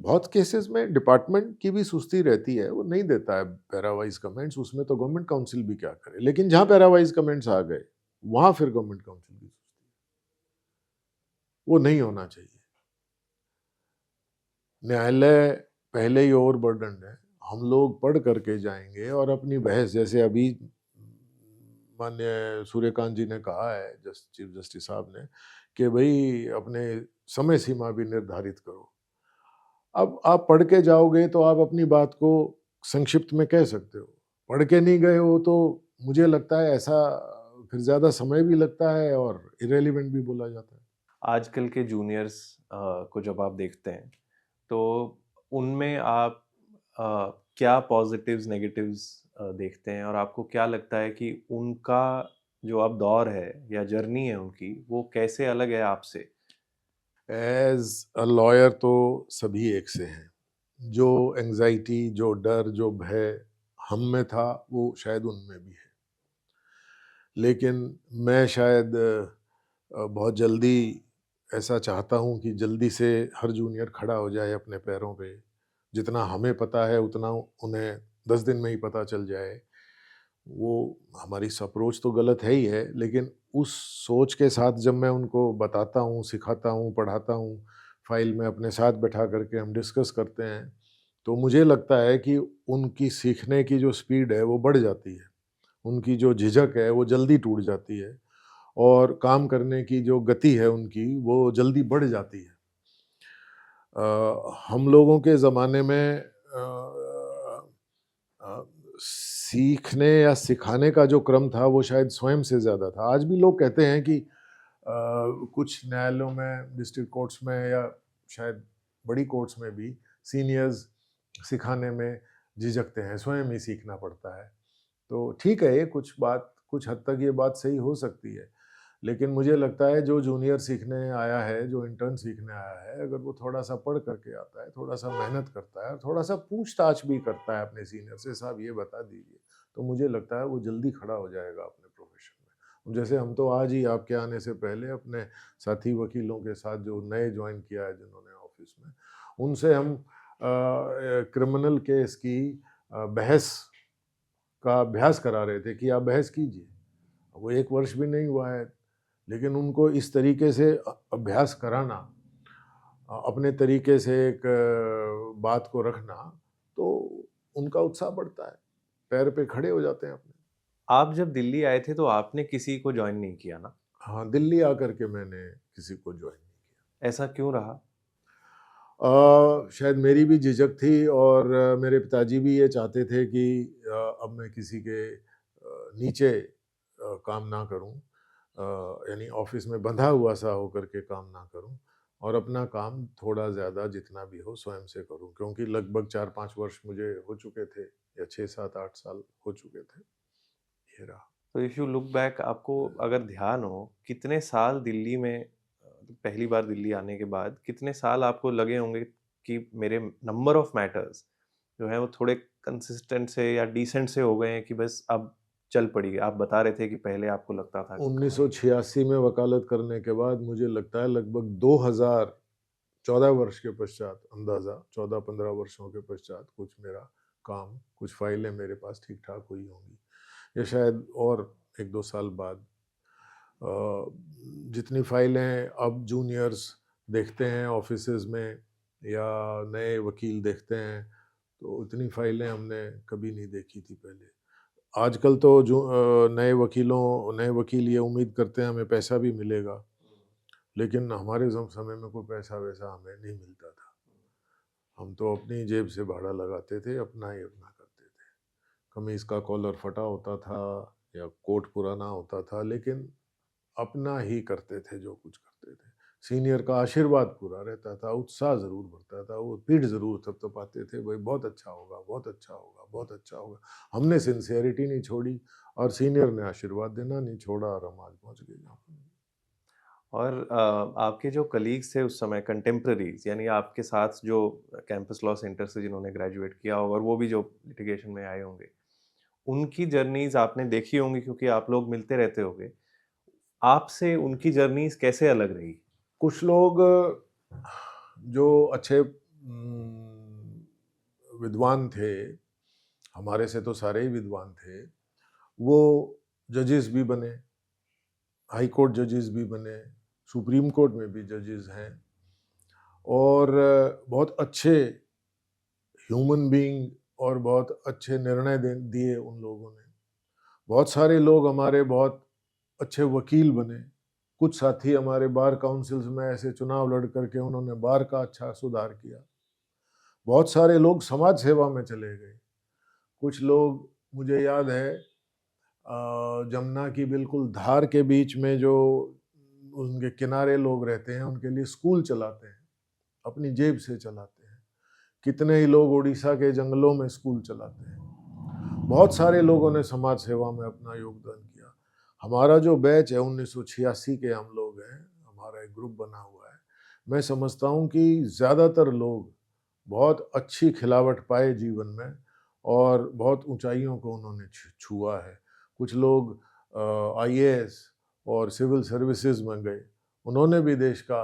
बहुत केसेस में डिपार्टमेंट की भी सुस्ती रहती है, वो नहीं देता है पैरावाइज़ कमेंट्स, उसमें तो गवर्नमेंट काउंसिल भी क्या करे। लेकिन जहाँ पैरावाइज़ कमेंट्स आ गए, वहाँ फिर गवर्नमेंट काउंसिल की सुस्ती है। वो नहीं होना चाहिए। न्यायालय पहले ही ओवरबर्डन्ड है। हम लोग पढ़ करके जाएँगे और अपनी बहस, जैसे अभी माननीय सूर्यकांत जी ने कहा है, चीफ जस्टिस साहब ने, कि भई अपने समय सीमा भी निर्धारित करो। अब आप पढ़ के जाओगे तो आप अपनी बात को संक्षिप्त में कह सकते हो। पढ़ के नहीं गए हो तो मुझे लगता है ऐसा फिर ज़्यादा समय भी लगता है और इर्रेलेवेंट भी बोला जाता है। आजकल के जूनियर्स को जब आप देखते हैं, तो उनमें आप क्या पॉज़िटिव्स, नेगेटिव्स देखते हैं और आपको क्या लगता है कि उनका जो अब दौर है या जर्नी है उनकी, वो कैसे अलग है आपसे? एज़ अ लॉयर तो सभी एक से हैं। जो एंग्ज़ायटी, जो डर, जो भय हम में था, वो शायद उनमें भी है। लेकिन मैं शायद बहुत जल्दी ऐसा चाहता हूँ कि जल्दी से हर जूनियर खड़ा हो जाए अपने पैरों पे। जितना हमें पता है उतना उन्हें 10 दिन में ही पता चल जाए। वो हमारी अप्रोच तो गलत है ही है, लेकिन उस सोच के साथ जब मैं उनको बताता हूँ, सिखाता हूँ, पढ़ाता हूँ, फ़ाइल में अपने साथ बैठा करके हम डिस्कस करते हैं, तो मुझे लगता है कि उनकी सीखने की जो स्पीड है वो बढ़ जाती है। उनकी जो झिझक है वो जल्दी टूट जाती है और काम करने की जो गति है उनकी वो जल्दी बढ़ जाती है। हम लोगों के ज़माने में सीखने या सिखाने का जो क्रम था वो शायद स्वयं से ज़्यादा था। आज भी लोग कहते हैं कि कुछ न्यायालयों में, डिस्ट्रिक्ट कोर्ट्स में या शायद बड़ी कोर्ट्स में भी सीनियर्स सिखाने में झिझकते हैं, स्वयं ही सीखना पड़ता है। तो ठीक है, ये कुछ हद तक ये बात सही हो सकती है। लेकिन मुझे लगता है जो जूनियर सीखने आया है, जो इंटर्न सीखने आया है, अगर वो थोड़ा-सा पढ़ करके आता है, थोड़ा-सा मेहनत करता है और थोड़ा-सा पूछताछ भी करता है अपने सीनियर से, साहब ये बता दीजिए, तो मुझे लगता है वो जल्दी खड़ा हो जाएगा अपने प्रोफ़ेशन में। जैसे हम तो आज ही आपके आने से पहले अपने साथी वकीलों के साथ जो नए जॉइन किया है जिन्होंने ऑफ़िस में, उनसे हम क्रिमिनल केस की बहस का अभ्यास करा रहे थे कि आप बहस कीजिए। वो 1 वर्ष भी नहीं हुआ है, लेकिन उनको इस तरीके से अभ्यास कराना, अपने तरीके से एक बात को रखना, तो उनका उत्साह बढ़ता है, पैर पे खड़े हो जाते हैं अपने। आप जब दिल्ली आए थे तो आपने किसी को जॉइन नहीं किया ना? हाँ, दिल्ली आकर के मैंने किसी को जॉइन नहीं ऐसा क्यों रहा? शायद मेरी भी झिझक थी और मेरे पिताजी भी ये चाहते थे कि अब मैं किसी के नीचे काम ना करूं, यानी ऑफिस में बंधा हुआ सा होकर के काम ना करूं और अपना काम थोड़ा ज़्यादा जितना भी हो स्वयं से करूं, क्योंकि लगभग 4-5 वर्ष मुझे हो चुके थे या 6-7-8 साल हो चुके थे। ये रहा। तो इफ़ यू लुक बैक आपको अगर ध्यान हो, कितने साल दिल्ली में पहली बार दिल्ली आने के बाद कितने साल आपको लगे होंगे कि मेरे नंबर ऑफ मैटर्स जो है वो थोड़े कंसिस्टेंट से या डिसेंट से हो गए हैं कि बस अब चल पड़ी। आप बता रहे थे कि पहले आपको लगता था कि कहाँ है। 1986 में वकालत करने के बाद मुझे लगता है लगभग 2014 वर्ष के पश्चात, अंदाज़ा 14-15 वर्षों के पश्चात कुछ मेरा काम, कुछ फाइलें मेरे पास ठीक-ठाक हुई होंगी, या शायद और 1-2 साल बाद। अ, जितनी फाइलें अब जूनियर्स देखते हैं ऑफिसेज़ में या नए वकील देखते हैं, तो उतनी फाइलें हमने कभी नहीं देखी थी पहले। आजकल तो जो नए वकील ये उम्मीद करते हैं हमें पैसा भी मिलेगा, लेकिन हमारे समय में कोई पैसा-वैसा हमें नहीं मिलता था। हम तो अपनी जेब से भाड़ा लगाते थे, अपना ही अपना करते थे। कमीज़ का कॉलर फटा होता था या कोट पुराना होता था, लेकिन अपना ही करते थे जो कुछ करते थे। सीनियर का आशीर्वाद पूरा रहता था, उत्साह ज़रूर बढ़ता था, वो पीठ ज़रूर थपथपाते थे, भाई बहुत अच्छा होगा, बहुत अच्छा होगा, बहुत अच्छा होगा। हमने सिंसियरिटी नहीं छोड़ी और सीनियर ने आशीर्वाद देना नहीं छोड़ा और हम आज पहुँच गए यहाँ पे। और आपके जो कलीग्स थे उस समय कंटेम्पररीज, यानी आपके साथ जो कैंपस लॉ सेंटर से जिन्होंने ग्रेजुएट किया होगा और वो भी जो लिटिगेशन में आए होंगे, उनकी जर्नीज आपने देखी होंगी क्योंकि आप लोग मिलते रहते होंगे। आपसे उनकी जर्नीज कैसे अलग रही? कुछ लोग जो अच्छे विद्वान थे, हमारे से तो सारे ही विद्वान थे, वो जजेस भी बने, हाई कोर्ट जजेस भी बने, सुप्रीम कोर्ट में भी जजेस हैं और बहुत अच्छे ह्यूमन बीइंग और बहुत अच्छे निर्णय दिए उन लोगों ने। बहुत सारे लोग हमारे बहुत अच्छे वकील बने। कुछ साथी हमारे बार काउंसिल्स में ऐसे चुनाव लड़ करके उन्होंने बार का अच्छा सुधार किया। बहुत सारे लोग समाज सेवा में चले गए। कुछ लोग, मुझे याद है, जमुना की बिल्कुल धार के बीच में जो उनके किनारे लोग रहते हैं, उनके लिए स्कूल चलाते हैं, अपनी जेब से चलाते हैं। कितने ही लोग उड़ीसा के जंगलों में स्कूल चलाते हैं। बहुत सारे लोगों ने समाज सेवा में अपना योगदान किया। हमारा जो बैच है 1986 के हम लोग हैं, हमारा एक ग्रुप बना हुआ है। मैं समझता हूँ कि ज़्यादातर लोग बहुत अच्छी खिलावट पाए जीवन में और बहुत ऊंचाइयों को उन्होंने छुआ है। कुछ लोग आईएएस और सिविल सर्विसेज में गए, उन्होंने भी देश का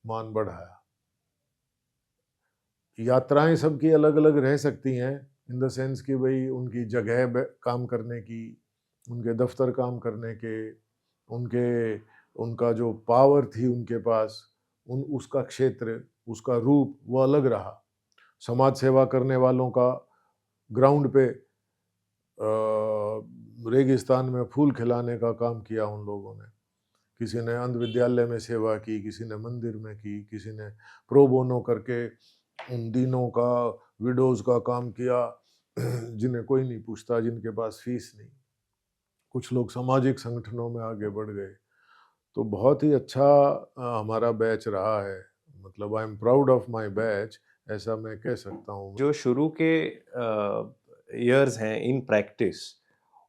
मान बढ़ाया। यात्राएं सबकी अलग अलग रह सकती हैं, इन द सेंस कि भाई उनकी जगह काम करने की, उनके दफ्तर काम करने के, उनके उनका जो पावर थी उनके पास, उसका क्षेत्र, उसका रूप वो अलग रहा। समाज सेवा करने वालों का ग्राउंड पे रेगिस्तान में फूल खिलाने का काम किया उन लोगों ने। किसी ने अंध विद्यालय में सेवा की, किसी ने मंदिर में की, किसी ने प्रो बोनो करके उन दीनों का, विडोज का काम किया जिन्हें कोई नहीं पूछता, जिनके पास फीस नहीं। कुछ लोग सामाजिक संगठनों में आगे बढ़ गए। तो बहुत ही अच्छा हमारा बैच रहा है। मतलब I am proud of my batch, ऐसा मैं कह सकता हूँ। जो शुरू के इयर्स हैं इन प्रैक्टिस,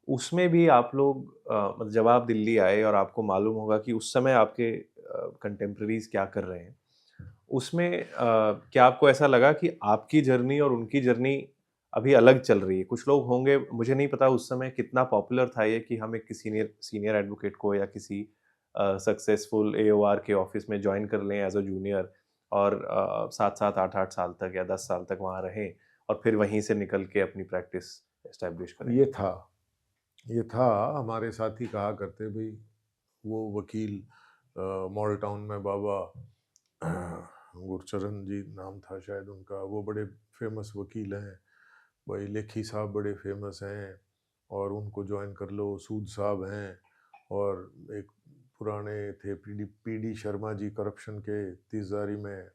उसमें भी आप लोग मतलब जब आप दिल्ली आए और आपको मालूम होगा कि उस समय आपके कंटेम्प्रेरीज क्या कर रहे हैं, उसमें क्या आपको ऐसा लगा कि आपकी जर्नी और उनकी जर्नी अभी अलग चल रही है? कुछ लोग होंगे, मुझे नहीं पता उस समय कितना पॉपुलर था ये कि हम एक सीनियर सीनियर एडवोकेट को या किसी सक्सेसफुल एओआर के ऑफिस में ज्वाइन कर लें एज अ जूनियर और 7-7 8-8 साल तक या 10 साल तक वहाँ रहें और फिर वहीं से निकल के अपनी प्रैक्टिस एस्टैब्लिश करें। ये था हमारे साथी कहा करते भाई, वो वकील मॉडल टाउन में बाबा गुरचरण जी नाम था शायद उनका, वो बड़े फेमस वकील हैं भाई। लेखी साहब बड़े फेमस हैं और उनको ज्वाइन कर लो। सूद साहब हैं और एक पुराने थे पीडी शर्मा जी, करप्शन के तीसदारी में।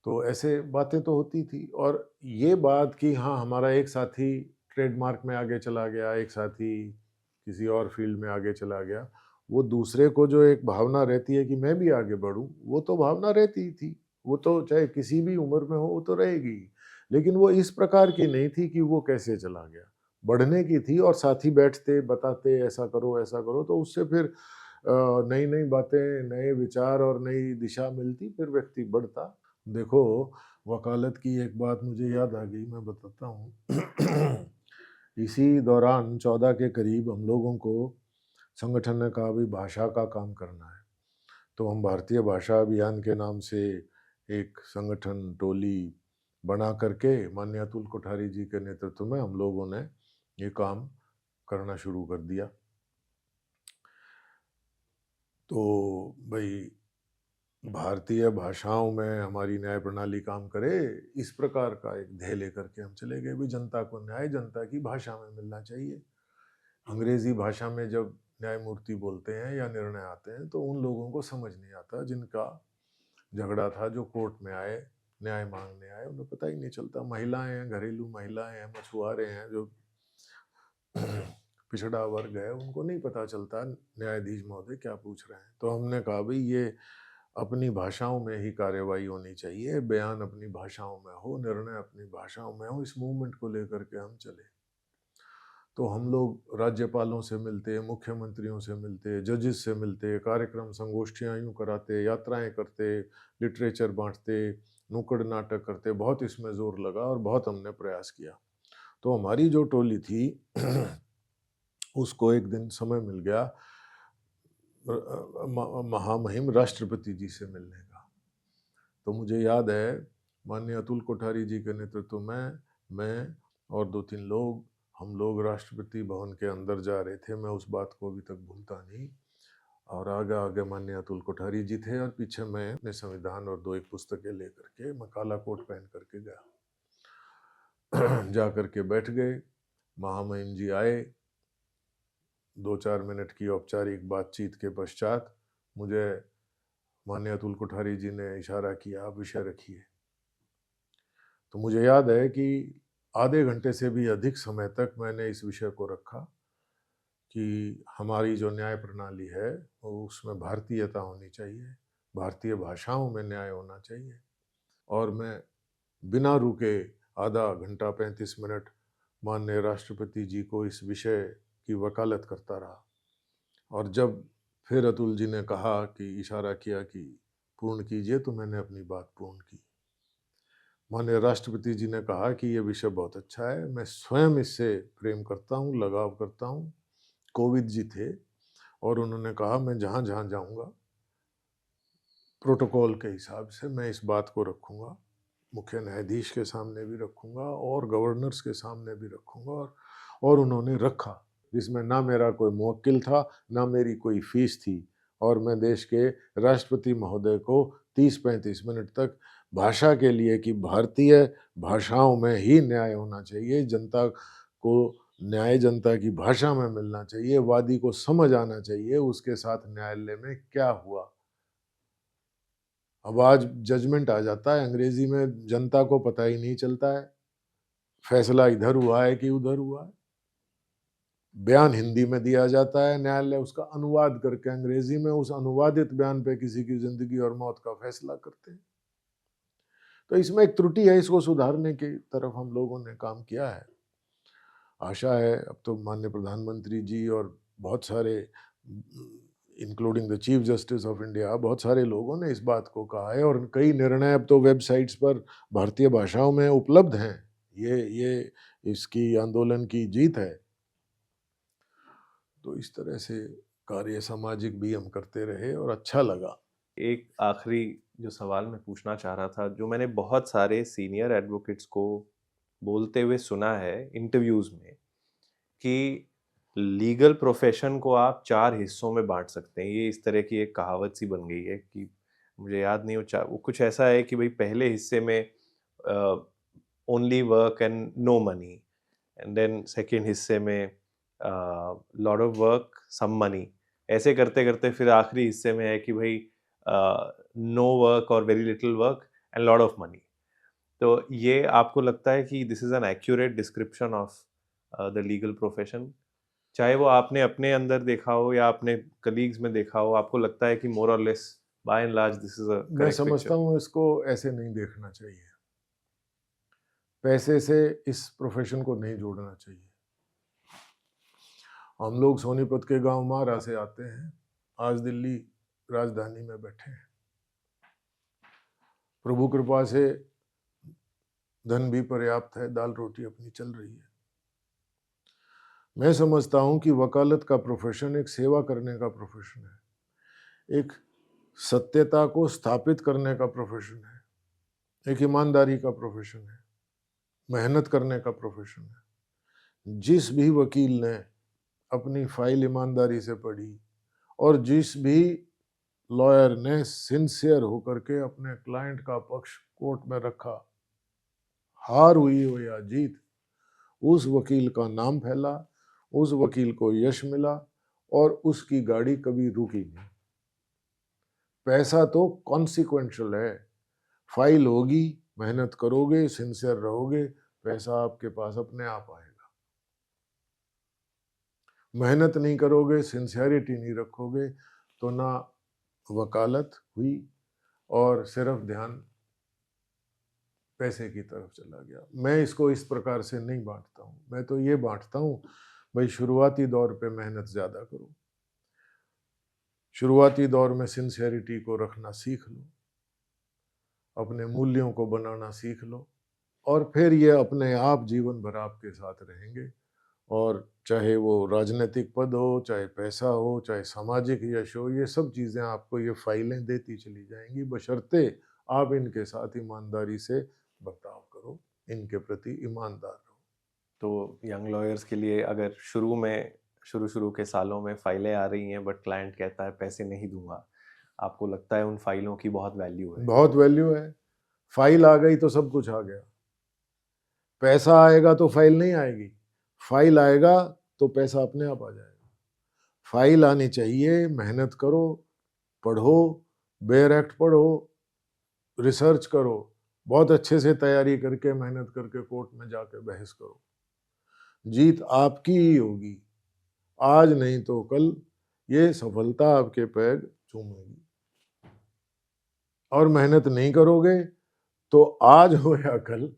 तो ऐसे बातें तो होती थी। और ये बात कि हाँ, हमारा एक साथी ट्रेडमार्क में आगे चला गया, एक साथी किसी और फील्ड में आगे चला गया, वो दूसरे को जो एक भावना रहती है कि मैं भी आगे बढ़ूं, वो तो भावना रहती ही थी। वो तो चाहे किसी भी उम्र में हो, वो तो रहेगी। लेकिन वो इस प्रकार की नहीं थी कि वो कैसे चला गया, बढ़ने की थी। और साथी बैठते बताते ऐसा करो ऐसा करो, तो उससे फिर नई नई बातें, नए विचार और नई दिशा मिलती, फिर व्यक्ति बढ़ता। देखो, वकालत की एक बात मुझे याद आ गई, मैं बताता हूँ। इसी दौरान 14 के करीब हम लोगों को संगठन ने कहा भी भाषा का काम करना है। तो हम भारतीय भाषा अभियान के नाम से एक संगठन टोली बना करके माननीय अतुल कोठारी जी के नेतृत्व में हम लोगों ने ये काम करना शुरू कर दिया। तो भाई, भारतीय भाषाओं में हमारी न्याय प्रणाली काम करे, इस प्रकार का एक ध्येय लेकर के हम चले गए भी। जनता को न्याय जनता की भाषा में मिलना चाहिए। अंग्रेजी भाषा में जब न्यायमूर्ति बोलते हैं या निर्णय आते हैं तो उन लोगों को समझ नहीं आता जिनका झगड़ा था, जो कोर्ट में आए न्याय मांगने आए, उन्हें पता ही नहीं चलता। महिलाएं हैं, घरेलू महिलाएं हैं, मछुआरे हैं, जो पिछड़ा वर्ग है, उनको नहीं पता चलता न्यायाधीश महोदय क्या पूछ रहे हैं। तो हमने कहा भाई, ये अपनी भाषाओं में ही कार्यवाही होनी चाहिए, बयान अपनी भाषाओं में हो, निर्णय अपनी भाषाओं में हो। इस मूवमेंट को लेकर के हम चले। तो हम लोग राज्यपालों से मिलते, मुख्यमंत्रियों से मिलते, जजेस से मिलते, कार्यक्रम संगोष्ठियाँ यूँ कराते, यात्राएं करते, लिटरेचर बांटते, नुक्कड़ नाटक करते। बहुत इसमें जोर लगा और बहुत हमने प्रयास किया। तो हमारी जो टोली थी उसको एक दिन समय मिल गया महामहिम राष्ट्रपति जी से मिलने का। तो मुझे याद है माननीय अतुल कोठारी जी के नेतृत्व में मैं और 2-3 लोग, हम लोग राष्ट्रपति भवन के अंदर जा रहे थे। मैं उस बात को अभी तक भूलता नहीं। और आगे आगे माननीय अतुल कोठारी जी थे और पीछे मैं अपने संविधान और 2 एक पुस्तकें लेकर के, मैं काला कोट पहन करके गया। जा करके बैठ गए। महामहिम जी आए। 2-4 मिनट की औपचारिक बातचीत के पश्चात मुझे माननीय अतुल कोठारी जी ने इशारा किया, आप विषय रखिए। तो मुझे याद है कि आधे घंटे से भी अधिक समय तक मैंने इस विषय को रखा कि हमारी जो न्याय प्रणाली है वो उसमें भारतीयता होनी चाहिए, भारतीय भाषाओं में न्याय होना चाहिए। और मैं बिना रुके आधा घंटा 35 मिनट माननीय राष्ट्रपति जी को इस विषय की वकालत करता रहा। और जब फिर अतुल जी ने कहा कि इशारा किया कि पूर्ण कीजिए, तो मैंने अपनी बात पूर्ण की। माननीय राष्ट्रपति जी ने कहा कि ये विषय बहुत अच्छा है, मैं स्वयं इससे प्रेम करता हूँ, लगाव करता हूँ। कोविद जी थे और उन्होंने कहा मैं जहाँ जहाँ जाऊँगा प्रोटोकॉल के हिसाब से मैं इस बात को रखूँगा, मुख्य न्यायाधीश के सामने भी रखूँगा और गवर्नर्स के सामने भी रखूँगा। और उन्होंने रखा, जिसमें ना मेरा कोई मुवक्किल था, ना मेरी कोई फीस थी। और मैं देश के राष्ट्रपति महोदय को 30-35 मिनट तक भाषा के लिए कि भारतीय भाषाओं में ही न्याय होना चाहिए, जनता को न्याय जनता की भाषा में मिलना चाहिए, वादी को समझ आना चाहिए उसके साथ न्यायालय में क्या हुआ। अब आज जजमेंट आ जाता है अंग्रेजी में, जनता को पता ही नहीं चलता है फैसला इधर हुआ है कि उधर हुआ है। बयान हिंदी में दिया जाता है, न्यायालय उसका अनुवाद करके अंग्रेजी में उस अनुवादित बयान पे किसी की जिंदगी और मौत का फैसला करते हैं। तो इसमें एक त्रुटि है, इसको सुधारने की तरफ हम लोगों ने काम किया है। आशा है अब तो माननीय प्रधानमंत्री जी और बहुत सारे including the chief justice of India, बहुत सारे लोगों ने इस बात को कहा है और कई निर्णय अब तो वेबसाइट्स पर भारतीय भाषाओं में उपलब्ध हैं। ये इसकी आंदोलन की जीत है। तो इस तरह से कार्य सामाजिक भी हम करते रहे और अच्छा लगा। एक आखिरी जो सवाल मैं पूछना चाह रहा था, जो मैंने बहुत सारे सीनियर एडवोकेट्स को बोलते हुए सुना है इंटरव्यूज़ में, कि लीगल प्रोफेशन को आप 4 हिस्सों में बाँट सकते हैं। ये इस तरह की एक कहावत सी बन गई है कि मुझे याद नहीं वो कुछ ऐसा है कि भई पहले हिस्से में only work and no money, and then second हिस्से में lot of work some money. ऐसे करते-करते फिर आखिरी हिस्से में है कि भई नो वर्क और very little work and lot of money. तो ये आपको लगता है कि this is an accurate description of the legal profession? चाहे वो आपने अपने अंदर देखा हो या अपने कलीग्स में देखा हो, आपको लगता है कि मोर और less bye and large this is a मैं करेक्ट समझता पिक्चर? हूँ इसको ऐसे नहीं देखना चाहिए। पैसे से इस प्रोफेशन को नहीं जोड़ना चाहिए। हम लोग सोनीपत के गांव मारा से आते हैं, आज दिल्ली राजधानी में बैठे हैं। प्रभु कृपा से धन भी पर्याप्त है, दाल रोटी अपनी चल रही है। मैं समझता हूं कि वकालत का प्रोफेशन एक सेवा करने का प्रोफेशन है, एक सत्यता को स्थापित करने का प्रोफेशन है, एक ईमानदारी का प्रोफेशन है, मेहनत करने का प्रोफेशन है। जिस भी वकील ने अपनी फाइल ईमानदारी से पढ़ी और जिस भी लॉयर ने सिंसियर होकर के अपने क्लाइंट का पक्ष कोर्ट में रखा, हार हुई हो या जीत, उस वकील का नाम फैला, उस वकील को यश मिला और उसकी गाड़ी कभी रुकी नहीं। पैसा तो कॉन्सिक्वेंशियल है, फाइल होगी, मेहनत करोगे, सिंसियर रहोगे, पैसा आपके पास अपने आप आएगा। मेहनत नहीं करोगे, सिंसियरिटी नहीं रखोगे, तो ना वकालत हुई, और सिर्फ ध्यान पैसे की तरफ चला गया। मैं इसको इस प्रकार से नहीं बांटता हूँ, मैं तो ये बांटता हूँ भाई शुरुआती दौर पे मेहनत ज़्यादा करो, शुरुआती दौर में सिंसेरिटी को रखना सीख लो, अपने मूल्यों को बनाना सीख लो, और फिर ये अपने आप जीवन भर आपके साथ रहेंगे। और चाहे वो राजनीतिक पद हो, चाहे पैसा हो, चाहे सामाजिक यश हो, ये सब चीज़ें आपको ये फाइलें देती चली जाएंगी, बशर्ते आप इनके साथ ईमानदारी से बर्ताव करो, इनके प्रति ईमानदार रहो। तो यंग लॉयर्स के लिए अगर शुरू के सालों में फाइलें आ रही हैं बट क्लाइंट कहता है पैसे नहीं दूंगा, आपको लगता है उन फाइलों की बहुत वैल्यू है? बहुत वैल्यू है। फाइल आ गई तो सब कुछ आ गया। पैसा आएगा तो फाइल नहीं आएगी, फाइल आएगा तो पैसा अपने आप आ जाएगा। फाइल आनी चाहिए, मेहनत करो, पढ़ो, बेयर एक्ट पढ़ो, रिसर्च करो, बहुत अच्छे से तैयारी करके मेहनत करके कोर्ट में जाके बहस करो। जीत आपकी ही होगी, आज नहीं तो कल ये सफलता आपके पैर चूमेगी। और मेहनत नहीं करोगे तो आज हो या कल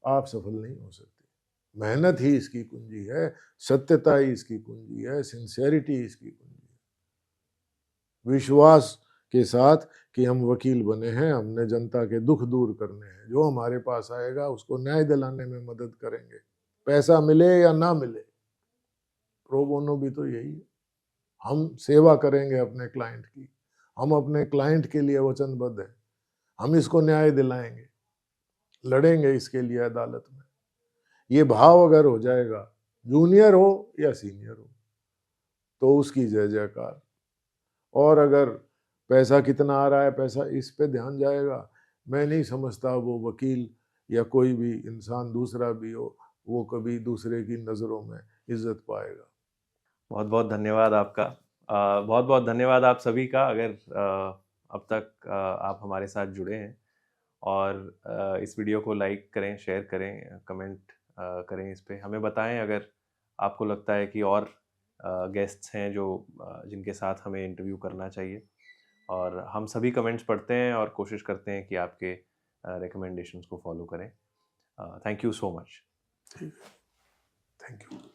आप सफल नहीं हो सकते। मेहनत ही इसकी कुंजी है, सत्यता ही इसकी कुंजी है, सिंसेरिटी इसकी कुंजी है। विश्वास के साथ कि हम वकील बने हैं, हमने जनता के दुख दूर करने हैं, जो हमारे पास आएगा उसको न्याय दिलाने में मदद करेंगे, पैसा मिले या ना मिले। प्रो बोनो भी तो यही है, हम सेवा करेंगे अपने क्लाइंट की, हम अपने क्लाइंट के लिए वचनबद्ध हैं, हम इसको न्याय दिलाएंगे, लड़ेंगे इसके लिए अदालत में। ये भाव अगर हो जाएगा, जूनियर हो या सीनियर हो, तो उसकी जय जयकार। और अगर पैसा कितना आ रहा है, पैसा इस पे ध्यान जाएगा, मैं नहीं समझता वो वकील या कोई भी इंसान दूसरा भी हो, वो कभी दूसरे की नज़रों में इज्जत पाएगा। बहुत बहुत धन्यवाद आपका। बहुत बहुत धन्यवाद आप सभी का, अगर अब तक आप हमारे साथ जुड़े हैं। और इस वीडियो को लाइक करें, शेयर करें, कमेंट करें, इस पे हमें बताएं अगर आपको लगता है कि और गेस्ट्स हैं जो जिनके साथ हमें इंटरव्यू करना चाहिए। और हम सभी कमेंट्स पढ़ते हैं और कोशिश करते हैं कि आपके रिकमेंडेशंस को फॉलो करें। Thank you so much. ठीक है, थैंक यू।